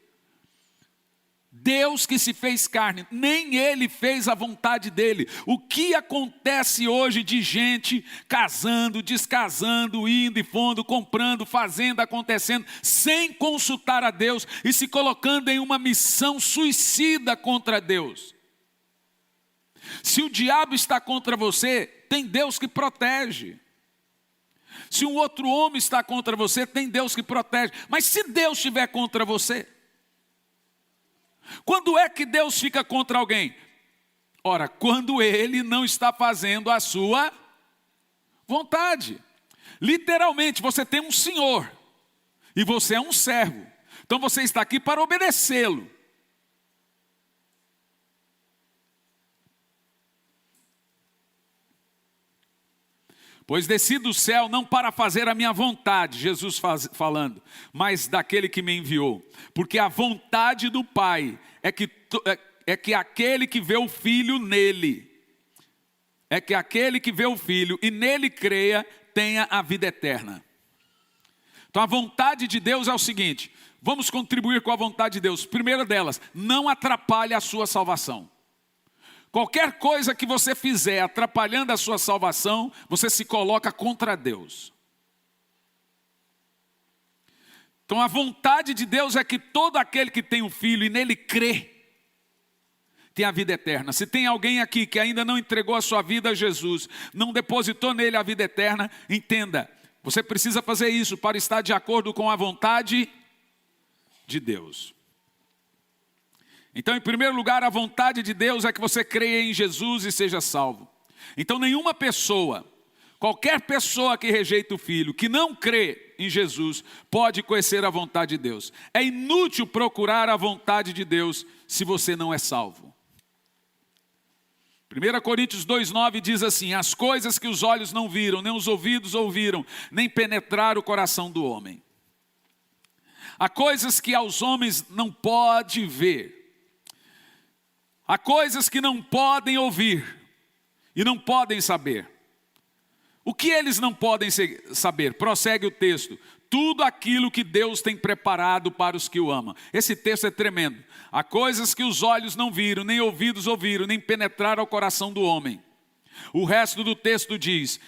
Deus que se fez carne, nem ele fez a vontade dele. O que acontece hoje de gente casando, descasando, indo e pondo, comprando, fazendo, acontecendo, sem consultar a Deus e se colocando em uma missão suicida contra Deus. Se o diabo está contra você, tem Deus que protege. Se um outro homem está contra você, tem Deus que protege. Mas se Deus estiver contra você, quando é que Deus fica contra alguém? Ora, quando ele não está fazendo a sua vontade. Literalmente, você tem um senhor e você é um servo. Então você está aqui para obedecê-lo. Pois desci do céu não para fazer a minha vontade, Jesus falando, mas daquele que me enviou. Porque a vontade do Pai é que aquele que vê o Filho nele, é que aquele que vê o Filho e nele creia, tenha a vida eterna. Então a vontade de Deus é o seguinte, vamos contribuir com a vontade de Deus. Primeira delas, não atrapalhe a sua salvação. Qualquer coisa que você fizer atrapalhando a sua salvação, você se coloca contra Deus. Então a vontade de Deus é que todo aquele que tem um filho e nele crê, tem a vida eterna. Se tem alguém aqui que ainda não entregou a sua vida a Jesus, não depositou nele a vida eterna, entenda, você precisa fazer isso para estar de acordo com a vontade de Deus. Então, em primeiro lugar, a vontade de Deus é que você creia em Jesus e seja salvo. Então, nenhuma pessoa, qualquer pessoa que rejeita o Filho, que não crê em Jesus, pode conhecer a vontade de Deus. É inútil procurar a vontade de Deus se você não é salvo. 1 Coríntios 2,9 diz assim: as coisas que os olhos não viram, nem os ouvidos ouviram, nem penetraram o coração do homem. Há coisas que aos homens não pode ver. Há coisas que não podem ouvir e não podem saber. O que eles não podem saber? Prossegue o texto. Tudo aquilo que Deus tem preparado para os que o amam. Esse texto é tremendo. Há coisas que os olhos não viram, nem ouvidos ouviram, nem penetraram ao coração do homem. O resto do texto diz: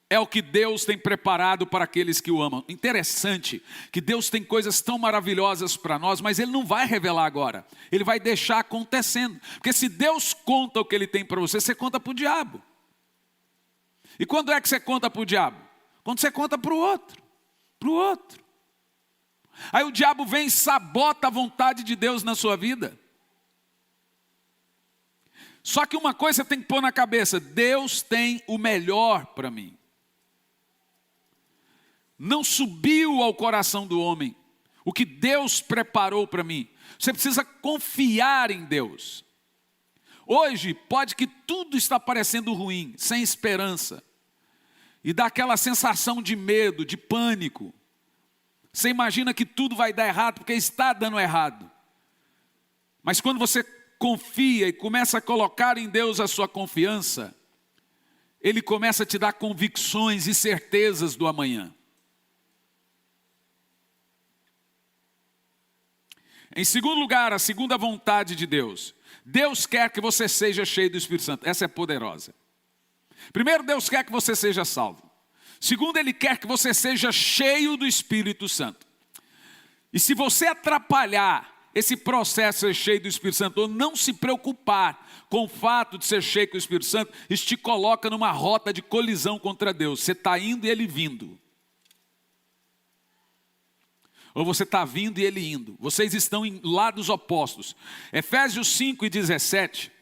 é o que Deus tem preparado para aqueles que o amam. Interessante que Deus tem coisas tão maravilhosas para nós, mas Ele não vai revelar agora. Ele vai deixar acontecendo. Porque se Deus conta o que Ele tem para você, você conta para o diabo. E quando é que você conta para o diabo? Quando você conta para o outro. Para o outro. Aí o diabo vem e sabota a vontade de Deus na sua vida. Só que uma coisa você tem que pôr na cabeça: Deus tem o melhor para mim. Não subiu ao coração do homem o que Deus preparou para mim. Você precisa confiar em Deus. Hoje pode que tudo está parecendo ruim, sem esperança. E dá aquela sensação de medo, de pânico. Você imagina que tudo vai dar errado porque está dando errado. Mas quando você confia e começa a colocar em Deus a sua confiança, Ele começa a te dar convicções e certezas do amanhã. Em segundo lugar, a segunda vontade de Deus. Deus quer que você seja cheio do Espírito Santo. Essa é poderosa. Primeiro, Deus quer que você seja salvo. Segundo, Ele quer que você seja cheio do Espírito Santo. E se você atrapalhar esse processo de ser cheio do Espírito Santo, ou não se preocupar com o fato de ser cheio do Espírito Santo, isso te coloca numa rota de colisão contra Deus. Você está indo e Ele vindo. Ou você está vindo e Ele indo. Vocês estão em lados opostos. Efésios 5:17.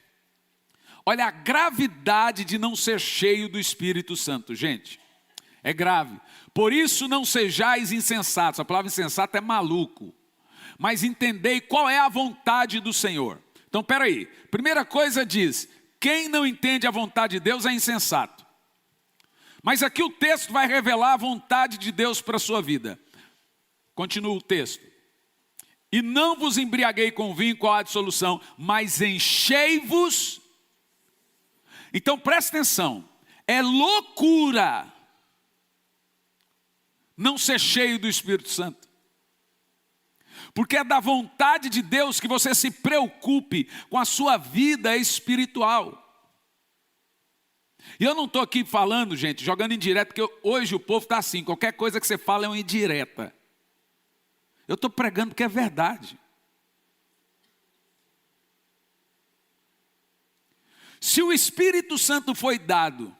Olha a gravidade de não ser cheio do Espírito Santo, gente. É grave. Por isso não sejais insensatos. A palavra insensato é maluco. Mas entendei qual é a vontade do Senhor. Então, peraí. Primeira coisa diz: quem não entende a vontade de Deus é insensato. Mas aqui o texto vai revelar a vontade de Deus para a sua vida. Continua o texto. E não vos embriaguei com vinho, qual a dissolução, mas enchei-vos. Então presta atenção. É loucura não ser cheio do Espírito Santo. Porque é da vontade de Deus que você se preocupe com a sua vida espiritual. E eu não estou aqui falando, gente, jogando indireta, porque hoje o povo está assim, qualquer coisa que você fala é uma indireta. Eu estou pregando porque é verdade. Se o Espírito Santo foi dado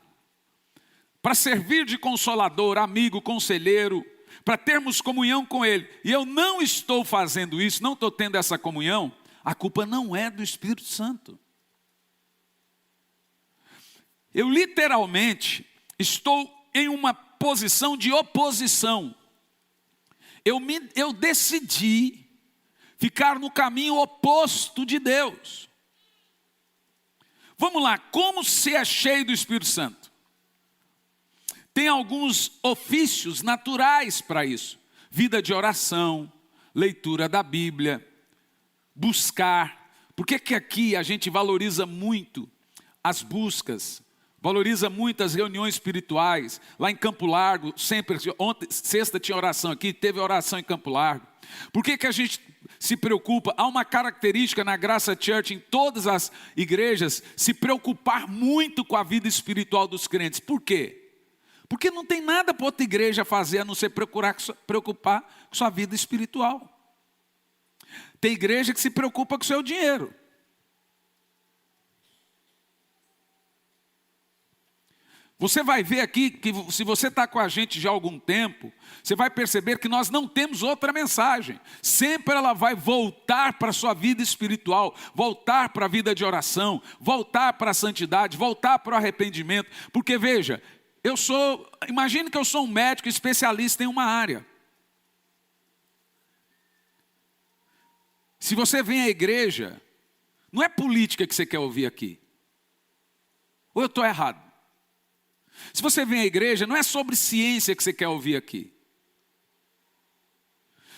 para servir de consolador, amigo, conselheiro, para termos comunhão com Ele, e eu não estou fazendo isso, não estou tendo essa comunhão, a culpa não é do Espírito Santo. Eu literalmente estou em uma posição de oposição. Eu decidi ficar no caminho oposto de Deus. Vamos lá, como se é cheio do Espírito Santo? Tem alguns ofícios naturais para isso. Vida de oração, leitura da Bíblia, buscar. Por que aqui a gente valoriza muito as buscas? Valoriza muito as reuniões espirituais. Lá em Campo Largo, sempre, ontem, sexta tinha oração aqui, teve oração em Campo Largo. Por que a gente se preocupa? Há uma característica na Graça Church, em todas as igrejas, se preocupar muito com a vida espiritual dos crentes. Por quê? Porque não tem nada para outra igreja fazer a não ser preocupar com sua vida espiritual. Tem igreja que se preocupa com o seu dinheiro. Você vai ver aqui que se você está com a gente já há algum tempo, você vai perceber que nós não temos outra mensagem. Sempre ela vai voltar para a sua vida espiritual, voltar para a vida de oração, voltar para a santidade, voltar para o arrependimento. Porque veja, imagine que eu sou um médico especialista em uma área. Se você vem à igreja, não é política que você quer ouvir aqui. Ou eu estou errado? Se você vem à igreja, não é sobre ciência que você quer ouvir aqui.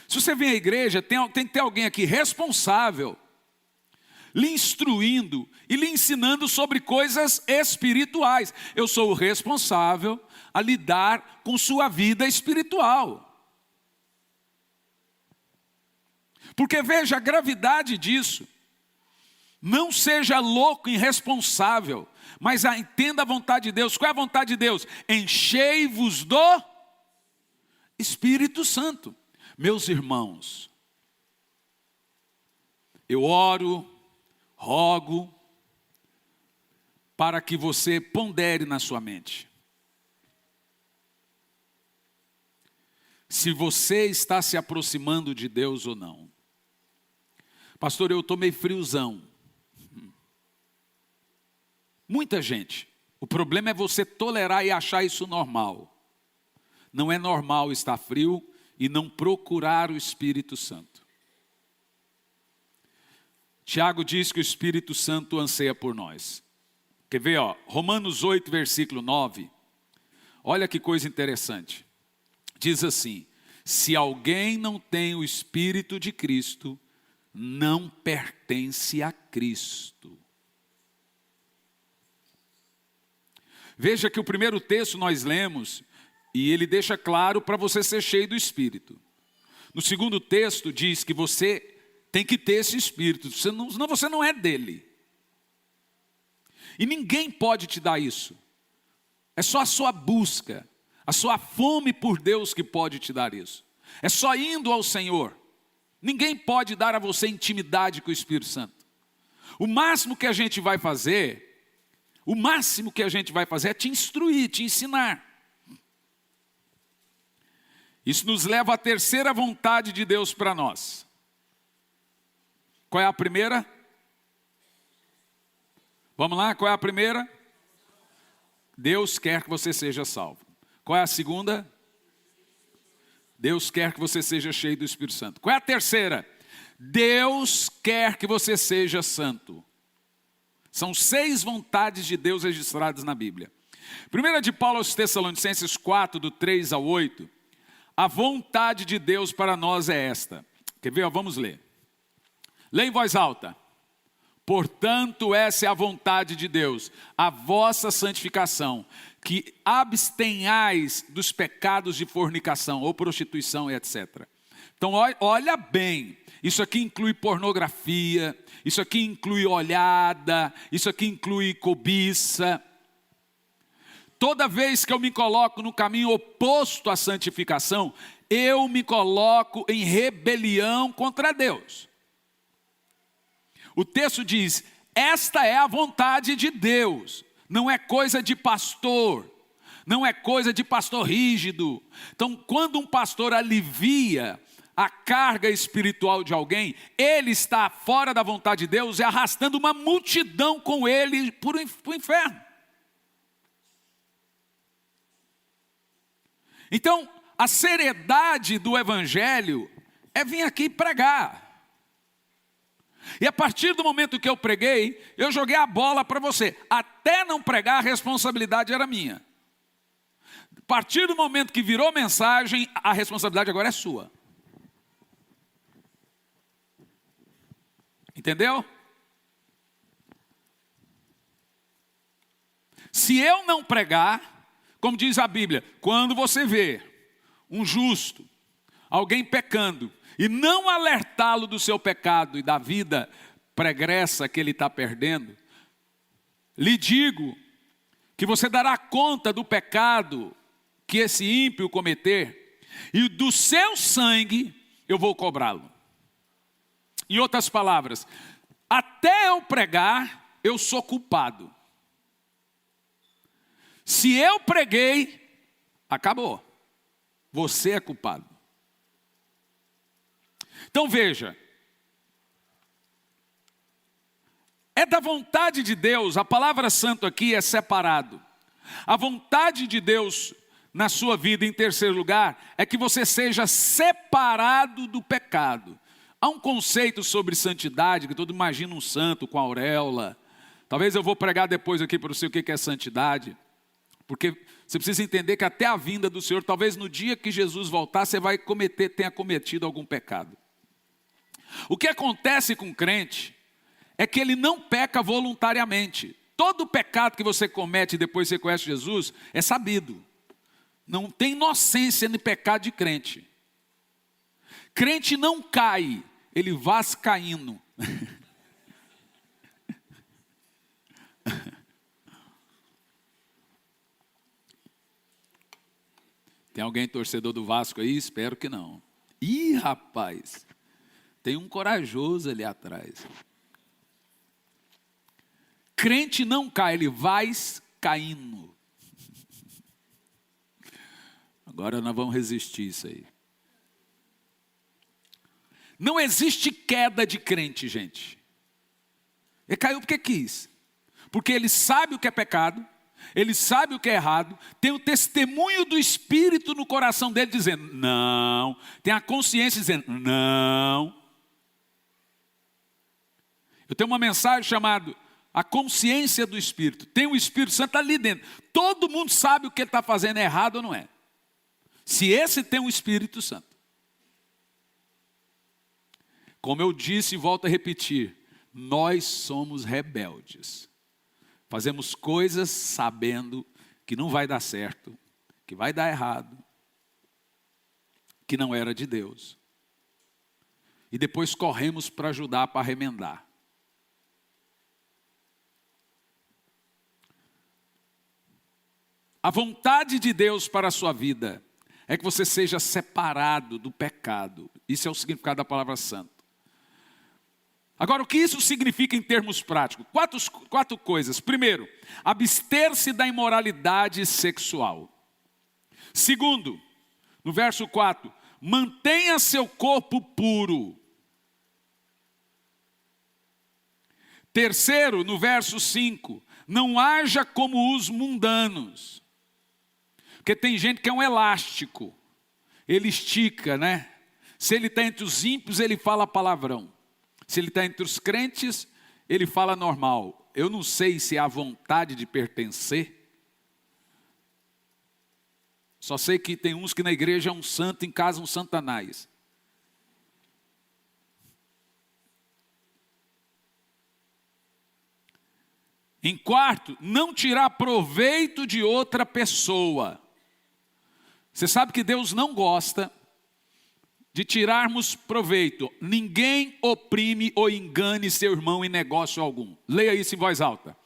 Se você vem à igreja, tem que ter alguém aqui responsável, lhe instruindo e lhe ensinando sobre coisas espirituais. Eu sou o responsável a lidar com sua vida espiritual. Porque veja a gravidade disso. Não seja louco e irresponsável, mas entenda a vontade de Deus. Qual é a vontade de Deus? Enchei-vos do Espírito Santo. Meus irmãos, eu oro, rogo, para que você pondere na sua mente. Se você está se aproximando de Deus ou não. Pastor, eu estou meio friozão. Muita gente. O problema é você tolerar e achar isso normal. Não é normal estar frio e não procurar o Espírito Santo. Tiago diz que o Espírito Santo anseia por nós. Quer ver, ó? Romanos 8, versículo 9. Olha que coisa interessante. Diz assim: se alguém não tem o Espírito de Cristo, não pertence a Cristo. Veja que o primeiro texto nós lemos, e ele deixa claro para você ser cheio do Espírito. No segundo texto diz que você tem que ter esse Espírito, senão você não é dele. E ninguém pode te dar isso. É só a sua busca, a sua fome por Deus que pode te dar isso. É só indo ao Senhor. Ninguém pode dar a você intimidade com o Espírito Santo. O máximo que a gente vai fazer é te instruir, te ensinar. Isso nos leva à terceira vontade de Deus para nós. Qual é a primeira? Vamos lá, qual é a primeira? Deus quer que você seja salvo. Qual é a segunda? Deus quer que você seja cheio do Espírito Santo. Qual é a terceira? Deus quer que você seja santo. São 6 vontades de Deus registradas na Bíblia. Primeira de Paulo aos Tessalonicenses 4, do 3 ao 8. A vontade de Deus para nós é esta. Quer ver? Vamos ler. Lê em voz alta. Portanto, essa é a vontade de Deus, a vossa santificação, que abstenhais dos pecados de fornicação ou prostituição, etc. Então, olha bem, isso aqui inclui pornografia, isso aqui inclui olhada, isso aqui inclui cobiça. Toda vez que eu me coloco no caminho oposto à santificação, eu me coloco em rebelião contra Deus. O texto diz, esta é a vontade de Deus, não é coisa de pastor, não é coisa de pastor rígido. Então, quando um pastor alivia a carga espiritual de alguém, ele está fora da vontade de Deus e arrastando uma multidão com ele para o inferno. Então, a seriedade do evangelho é vir aqui pregar. E a partir do momento que eu preguei, eu joguei a bola para você. Até não pregar, a responsabilidade era minha. A partir do momento que virou mensagem, a responsabilidade agora é sua. Entendeu? Se eu não pregar, como diz a Bíblia, quando você vê um justo, alguém pecando, e não alertá-lo do seu pecado e da vida pregressa que ele está perdendo, lhe digo que você dará conta do pecado que esse ímpio cometer, e do seu sangue eu vou cobrá-lo. Em outras palavras, até eu pregar, eu sou culpado. Se eu preguei, acabou. Você é culpado. Então veja, é da vontade de Deus, a palavra santo aqui é separado. A vontade de Deus na sua vida, em terceiro lugar, é que você seja separado do pecado. Há um conceito sobre santidade, que todo mundo imagina um santo com auréola. Talvez eu vou pregar depois aqui para você o que é santidade. Porque você precisa entender que até a vinda do Senhor, talvez no dia que Jesus voltar, você tenha cometido algum pecado. O que acontece com o crente é que ele não peca voluntariamente. Todo pecado que você comete depois que você conhece Jesus é sabido. Não tem inocência no pecado de crente. Crente não cai, ele vai caindo. Tem alguém torcedor do Vasco aí? Espero que não. Ih, rapaz, tem um corajoso ali atrás. Crente não cai, ele vai caindo. Agora nós vamos resistir isso aí. Não existe queda de crente, gente. Ele caiu porque quis. porque ele sabe o que é pecado, ele sabe o que é errado, tem o testemunho do Espírito no coração dele dizendo não, tem a consciência dizendo não. Eu tenho uma mensagem chamada a consciência do Espírito. Tem o Espírito Santo ali dentro. Todo mundo sabe o que ele está fazendo é errado ou não é. Se esse tem o Espírito Santo. Como eu disse e volto a repetir, nós somos rebeldes. Fazemos coisas sabendo que não vai dar certo, que vai dar errado, que não era de Deus. E depois corremos para ajudar, para remendar. A vontade de Deus para a sua vida é que você seja separado do pecado. Isso é o significado da palavra santo. Agora, o que isso significa em termos práticos? Quatro coisas. Primeiro, abster-se da imoralidade sexual. Segundo, no verso 4, mantenha seu corpo puro. Terceiro, no verso 5, não haja como os mundanos. Porque tem gente que é um elástico, ele estica, né? Se ele está entre os ímpios, ele fala palavrão. Se ele está entre os crentes, ele fala normal. Eu não sei se é a vontade de pertencer. Só sei que tem uns que na igreja é um santo, em casa um santanás. Em quarto, não tirar proveito de outra pessoa. Você sabe que Deus não gosta de tirarmos proveito. Ninguém oprime ou engane seu irmão em negócio algum. Leia isso em voz alta.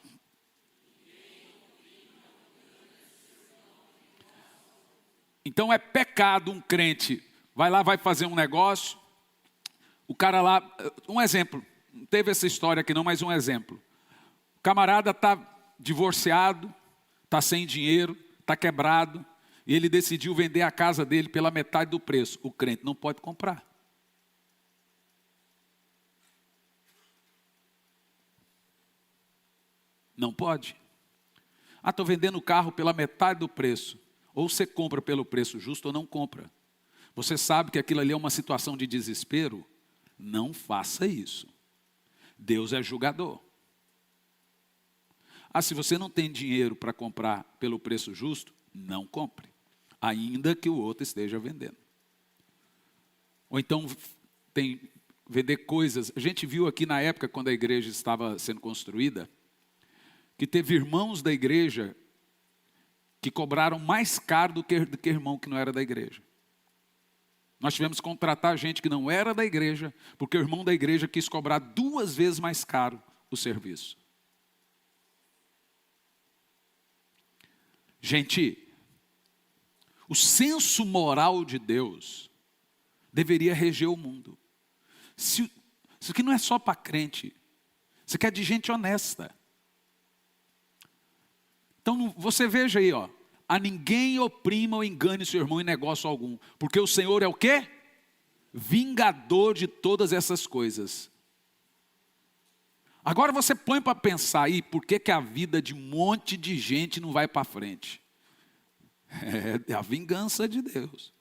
Então é pecado um crente. Vai lá, vai fazer um negócio. O cara lá, um exemplo. Não teve essa história aqui não, mas um exemplo. O camarada está divorciado, está sem dinheiro, está quebrado. E ele decidiu vender a casa dele pela metade do preço. O crente não pode comprar. Não pode. Ah, estou vendendo o carro pela metade do preço. Ou você compra pelo preço justo ou não compra. Você sabe que aquilo ali é uma situação de desespero? Não faça isso. Deus é julgador. Ah, se você não tem dinheiro para comprar pelo preço justo, não compre. Ainda que o outro esteja vendendo. Ou então, vender coisas. A gente viu aqui na época, quando a igreja estava sendo construída, que teve irmãos da igreja que cobraram mais caro do que irmão que não era da igreja. Nós tivemos que contratar gente que não era da igreja, porque o irmão da igreja quis cobrar 2 vezes mais caro o serviço. Gente, o senso moral de Deus deveria reger o mundo. Isso aqui não é só para crente. Isso aqui é de gente honesta. Então você veja aí, ó. A ninguém oprima ou engane seu irmão em negócio algum. Porque o Senhor é o quê? Vingador de todas essas coisas. Agora você põe para pensar aí, por que a vida de um monte de gente não vai para frente? É a vingança de Deus.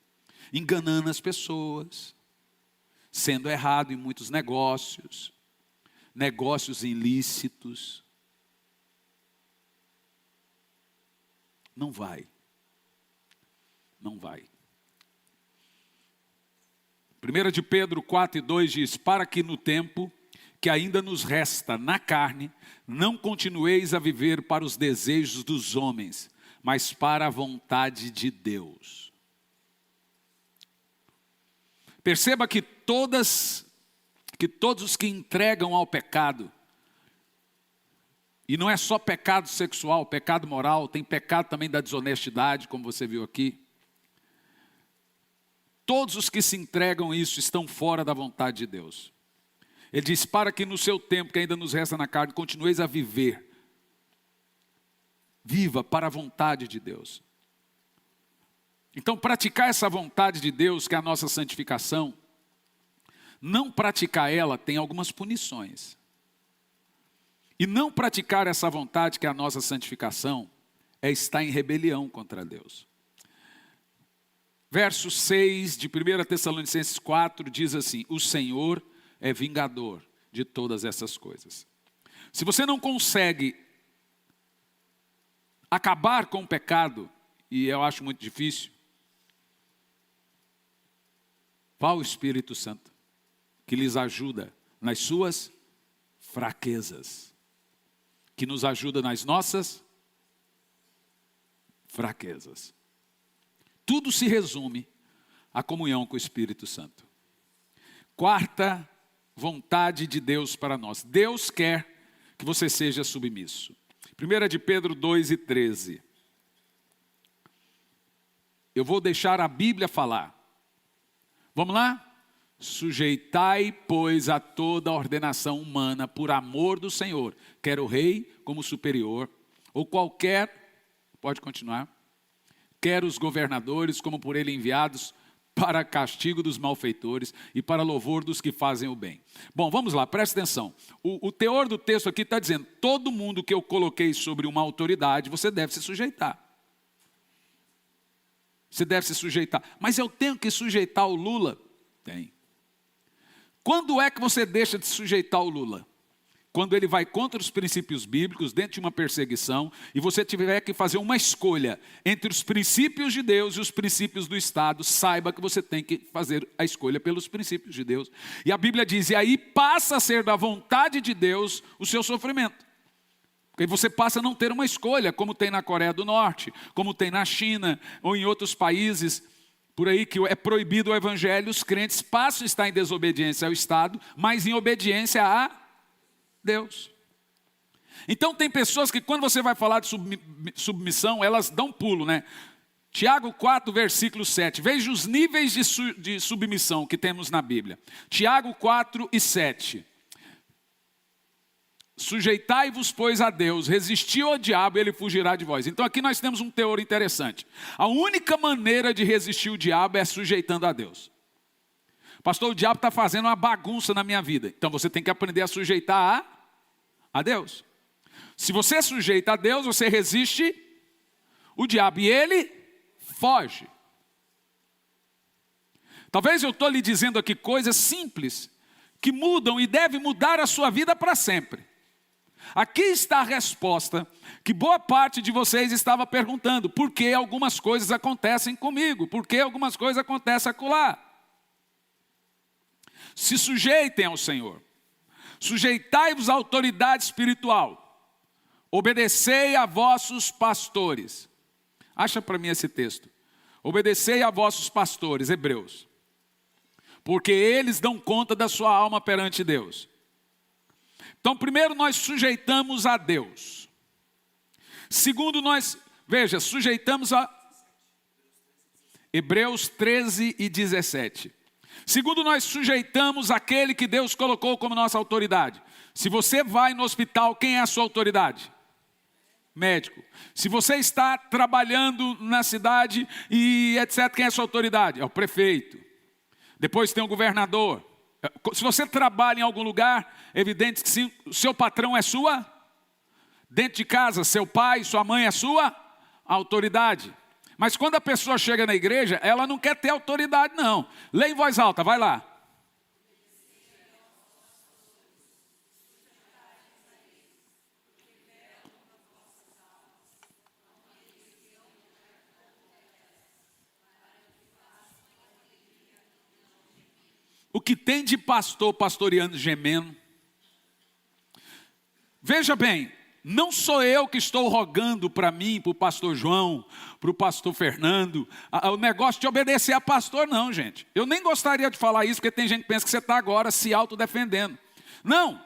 Enganando as pessoas. Sendo errado em muitos negócios. Negócios ilícitos. Não vai. Não vai. 1 de Pedro 4:2 diz, para que no tempo que ainda nos resta na carne, não continueis a viver para os desejos dos homens, mas para a vontade de Deus. Perceba que todos os que entregam ao pecado, e não é só pecado sexual, pecado moral, tem pecado também da desonestidade, como você viu aqui. Todos os que se entregam a isso estão fora da vontade de Deus. Ele diz, para que no seu tempo que ainda nos resta na carne, continueis a viver. Viva para a vontade de Deus. Então, praticar essa vontade de Deus, que é a nossa santificação, não praticar ela tem algumas punições. E não praticar essa vontade, que é a nossa santificação, é estar em rebelião contra Deus. Verso 6 de 1 Tessalonicenses 4 diz assim: o Senhor é vingador de todas essas coisas. Se você não consegue acabar com o pecado, e eu acho muito difícil, vá ao Espírito Santo, que lhes ajuda nas suas fraquezas, que nos ajuda nas nossas fraquezas. Tudo se resume à comunhão com o Espírito Santo. Quarta vontade de Deus para nós. Deus quer que você seja submisso. 1 de Pedro 2:13. Eu vou deixar a Bíblia falar. Vamos lá? Sujeitai, pois, a toda a ordenação humana por amor do Senhor, quer o rei como superior, ou qualquer, pode continuar, quer os governadores como por ele enviados, para castigo dos malfeitores e para louvor dos que fazem o bem. Bom, vamos lá, presta atenção. O teor do texto aqui está dizendo: todo mundo que eu coloquei sobre uma autoridade, você deve se sujeitar. Você deve se sujeitar. Mas eu tenho que sujeitar o Lula? Tem. Quando é que você deixa de sujeitar o Lula? Quando ele vai contra os princípios bíblicos, dentro de uma perseguição, e você tiver que fazer uma escolha entre os princípios de Deus e os princípios do Estado, saiba que você tem que fazer a escolha pelos princípios de Deus. E a Bíblia diz: e aí passa a ser da vontade de Deus o seu sofrimento. Porque você passa a não ter uma escolha, como tem na Coreia do Norte, como tem na China, ou em outros países por aí que é proibido o evangelho. Os crentes passam a estar em desobediência ao Estado, mas em obediência a Deus. Então tem pessoas que quando você vai falar de submissão, elas dão um pulo, né? Tiago 4, versículo 7. Veja os níveis de submissão que temos na Bíblia. Tiago 4 e 7. Sujeitai-vos, pois, a Deus, resisti ao diabo e ele fugirá de vós. Então aqui nós temos um teor interessante. A única maneira de resistir o diabo é sujeitando a Deus. Pastor, o diabo está fazendo uma bagunça na minha vida. Então você tem que aprender a sujeitar a Deus. Se você sujeita a Deus, você resiste o diabo e ele foge. Talvez eu estou lhe dizendo aqui coisas simples que mudam e devem mudar a sua vida para sempre. Aqui está a resposta que boa parte de vocês estava perguntando: por que algumas coisas acontecem comigo? Por que algumas coisas acontecem acolá? Se sujeitem ao Senhor. Sujeitai-vos à autoridade espiritual. Obedecei a vossos pastores. Acha para mim esse texto. Obedecei a vossos pastores, Hebreus. Porque eles dão conta da sua alma perante Deus. Então, primeiro nós sujeitamos a Deus. Segundo veja, sujeitamos a Hebreus 13 e 17. Segundo, nós sujeitamos aquele que Deus colocou como nossa autoridade. Se você vai no hospital, quem é a sua autoridade? Médico. Se você está trabalhando na cidade e etc., quem é a sua autoridade? É o prefeito. Depois tem o governador. Se você trabalha em algum lugar, é evidente que sim, o seu patrão é sua. Dentro de casa, seu pai, sua mãe é sua autoridade. Mas quando a pessoa chega na igreja, ela não quer ter autoridade, não. Lê em voz alta, vai lá. O que tem de pastor pastoreando gemendo? Veja bem, não sou eu que estou rogando para mim, para o pastor João, para o pastor Fernando, o negócio de obedecer a pastor, não, gente. Eu nem gostaria de falar isso, porque tem gente que pensa que você está agora se autodefendendo. Não,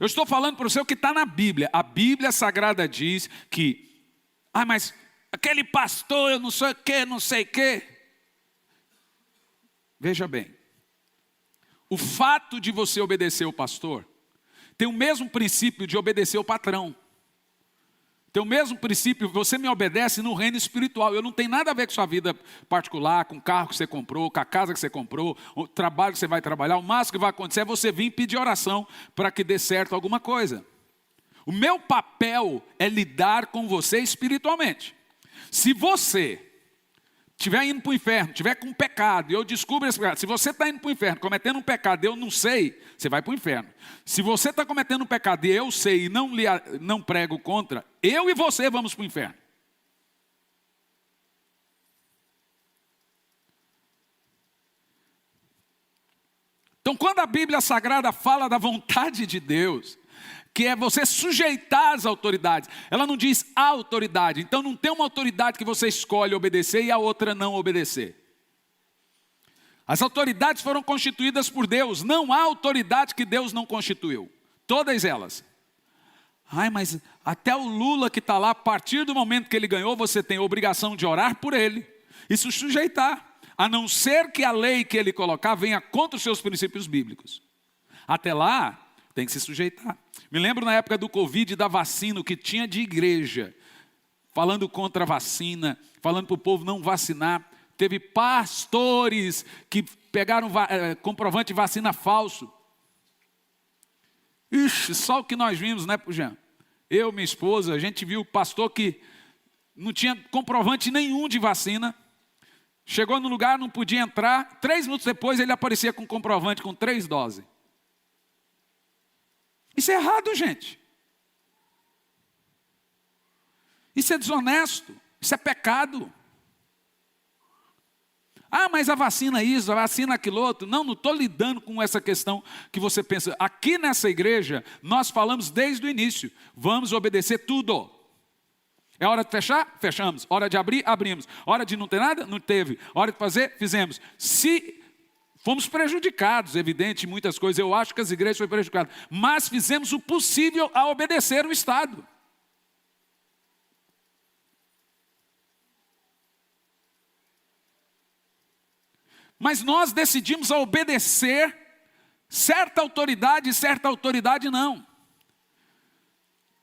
eu estou falando para você o que está na Bíblia. A Bíblia Sagrada diz que, mas aquele pastor, eu não sei o que, não sei o que. Veja bem, o fato de você obedecer o pastor tem o mesmo princípio de obedecer o patrão. Tem o mesmo princípio, você me obedece no reino espiritual. Eu não tenho nada a ver com sua vida particular, com o carro que você comprou, com a casa que você comprou, o trabalho que você vai trabalhar. O máximo que vai acontecer é você vir pedir oração para que dê certo alguma coisa. O meu papel é lidar com você espiritualmente. Se você estiver indo para o inferno, estiver com um pecado, e eu descubro esse pecado. Se você está indo para o inferno, cometendo um pecado, e eu não sei, você vai para o inferno. Se você está cometendo um pecado, e eu sei, e não prego contra, eu e você vamos para o inferno. Então, quando a Bíblia Sagrada fala da vontade de Deus, que é você sujeitar as autoridades, ela não diz a autoridade. Então não tem uma autoridade que você escolhe obedecer e a outra não obedecer. As autoridades foram constituídas por Deus, não há autoridade que Deus não constituiu. Todas elas. Ai, mas até o Lula que está lá, a partir do momento que ele ganhou, você tem a obrigação de orar por ele e se sujeitar, a não ser que a lei que ele colocar venha contra os seus princípios bíblicos. Até lá, tem que se sujeitar. Me lembro na época do Covid, da vacina, o que tinha de igreja, falando contra a vacina, falando para o povo não vacinar. Teve pastores que pegaram comprovante de vacina falso. Ixi, só o que nós vimos, né, Jean? Eu, minha esposa, a gente viu o pastor que não tinha comprovante nenhum de vacina. Chegou no lugar, não podia entrar. 3 minutos depois ele aparecia com comprovante com 3 doses. Isso é errado, gente. Isso é desonesto. Isso é pecado. Ah, mas a vacina isso, a vacina aquilo outro. Não estou lidando com essa questão que você pensa. Aqui nessa igreja, nós falamos desde o início. Vamos obedecer tudo. É hora de fechar? Fechamos. Hora de abrir? Abrimos. Hora de não ter nada? Não teve. Hora de fazer? Fizemos. Se fomos prejudicados, evidente, em muitas coisas. Eu acho que as igrejas foram prejudicadas. Mas fizemos o possível a obedecer o Estado. Mas nós decidimos a obedecer certa autoridade e certa autoridade não.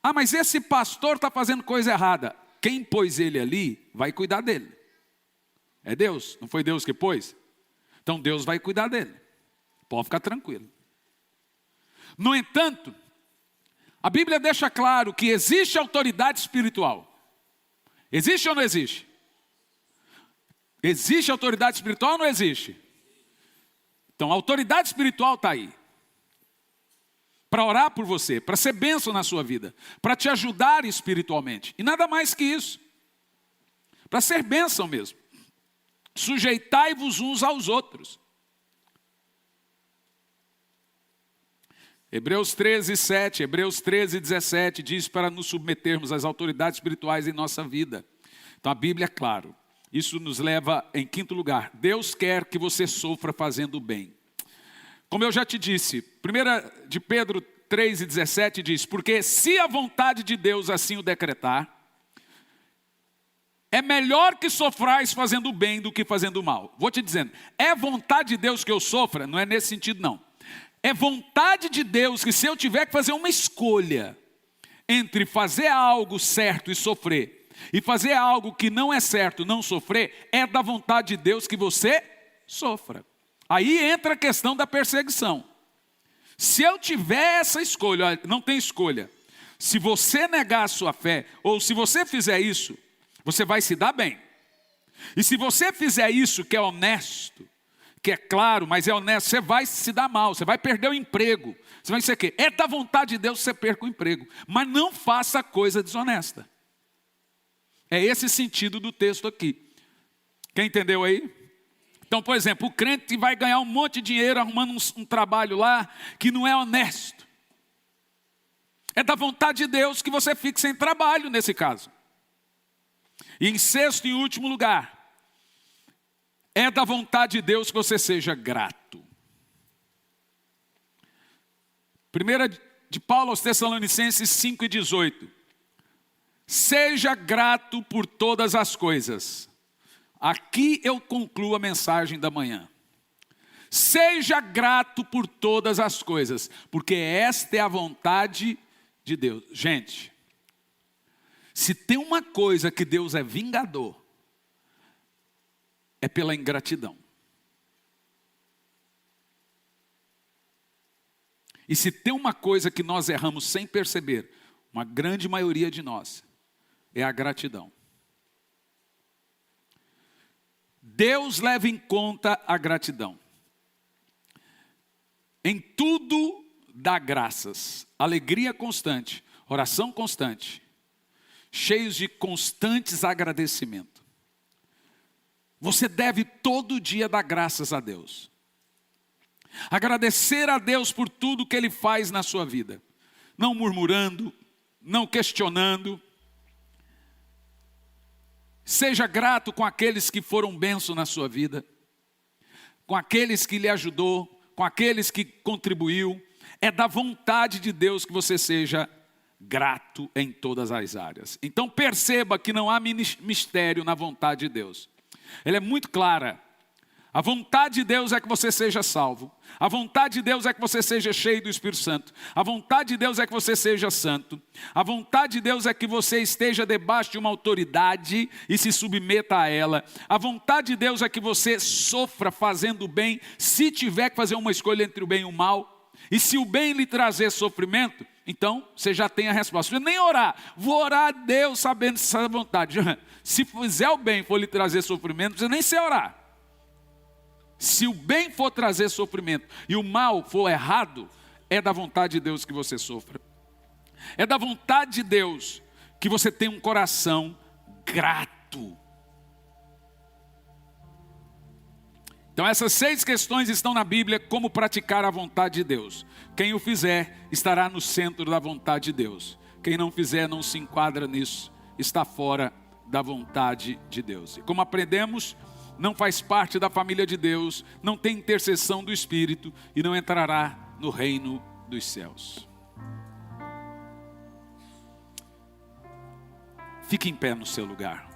Ah, mas esse pastor está fazendo coisa errada. Quem pôs ele ali vai cuidar dele. É Deus, não foi Deus que pôs? Então Deus vai cuidar dele. Pode ficar tranquilo. No entanto, a Bíblia deixa claro que existe autoridade espiritual. Existe ou não existe? Existe autoridade espiritual ou não existe? Então a autoridade espiritual está aí. Para orar por você, para ser bênção na sua vida, para te ajudar espiritualmente. E nada mais que isso. Para ser bênção mesmo. Sujeitai-vos uns aos outros. Hebreus 13, 7, Hebreus 13, 17 diz para nos submetermos às autoridades espirituais em nossa vida. Então a Bíblia é claro. Isso nos leva em quinto lugar. Deus quer que você sofra fazendo o bem. Como eu já te disse, 1 de Pedro 3,17 diz, porque se a vontade de Deus assim o decretar, é melhor que sofrais fazendo o bem do que fazendo o mal. Vou te dizendo, é vontade de Deus que eu sofra? Não é nesse sentido não. É vontade de Deus que se eu tiver que fazer uma escolha entre fazer algo certo e sofrer, e fazer algo que não é certo, não sofrer, é da vontade de Deus que você sofra. Aí entra a questão da perseguição. Se eu tiver essa escolha, não tem escolha. Se você negar a sua fé, ou se você fizer isso, você vai se dar bem. E se você fizer isso que é honesto, que é claro, mas é honesto, você vai se dar mal, você vai perder o emprego. Você vai ser o quê? É da vontade de Deus que você perca o emprego. Mas não faça coisa desonesta. É esse sentido do texto aqui. Quem entendeu aí? Então, por exemplo, o crente vai ganhar um monte de dinheiro arrumando um trabalho lá que não é honesto. É da vontade de Deus que você fique sem trabalho nesse caso. E em sexto e último lugar, é da vontade de Deus que você seja grato. 1 de Paulo aos Tessalonicenses 5,18. Seja grato por todas as coisas. Aqui eu concluo a mensagem da manhã. Seja grato por todas as coisas, porque esta é a vontade de Deus. Gente, se tem uma coisa que Deus é vingador, é pela ingratidão. E se tem uma coisa que nós erramos sem perceber, uma grande maioria de nós, é a gratidão. Deus leva em conta a gratidão. Em tudo dá graças, alegria constante, oração constante, cheios de constantes agradecimentos. Você deve todo dia dar graças a Deus. Agradecer a Deus por tudo que Ele faz na sua vida. Não murmurando, não questionando. Seja grato com aqueles que foram bênção na sua vida. Com aqueles que lhe ajudou, com aqueles que contribuiu. É da vontade de Deus que você seja grato em todas as áreas. Então perceba que não há mistério na vontade de Deus. Ela é muito clara. A vontade de Deus é que você seja salvo. A vontade de Deus é que você seja cheio do Espírito Santo. A vontade de Deus é que você seja santo. A vontade de Deus é que você esteja debaixo de uma autoridade e se submeta a ela. A vontade de Deus é que você sofra fazendo o bem, se tiver que fazer uma escolha entre o bem e o mal. E se o bem lhe trazer sofrimento, então você já tem a resposta. Não precisa nem orar. Vou orar a Deus sabendo essa vontade. Se fizer o bem e for lhe trazer sofrimento, não precisa nem ser orar. Se o bem for trazer sofrimento e o mal for errado, é da vontade de Deus que você sofra. É da vontade de Deus que você tenha um coração grato. Então essas 6 questões estão na Bíblia, como praticar a vontade de Deus. Quem o fizer estará no centro da vontade de Deus. Quem não fizer não se enquadra nisso, está fora da vontade de Deus. E como aprendemos, não faz parte da família de Deus, não tem intercessão do Espírito e não entrará no reino dos céus. Fique em pé no seu lugar.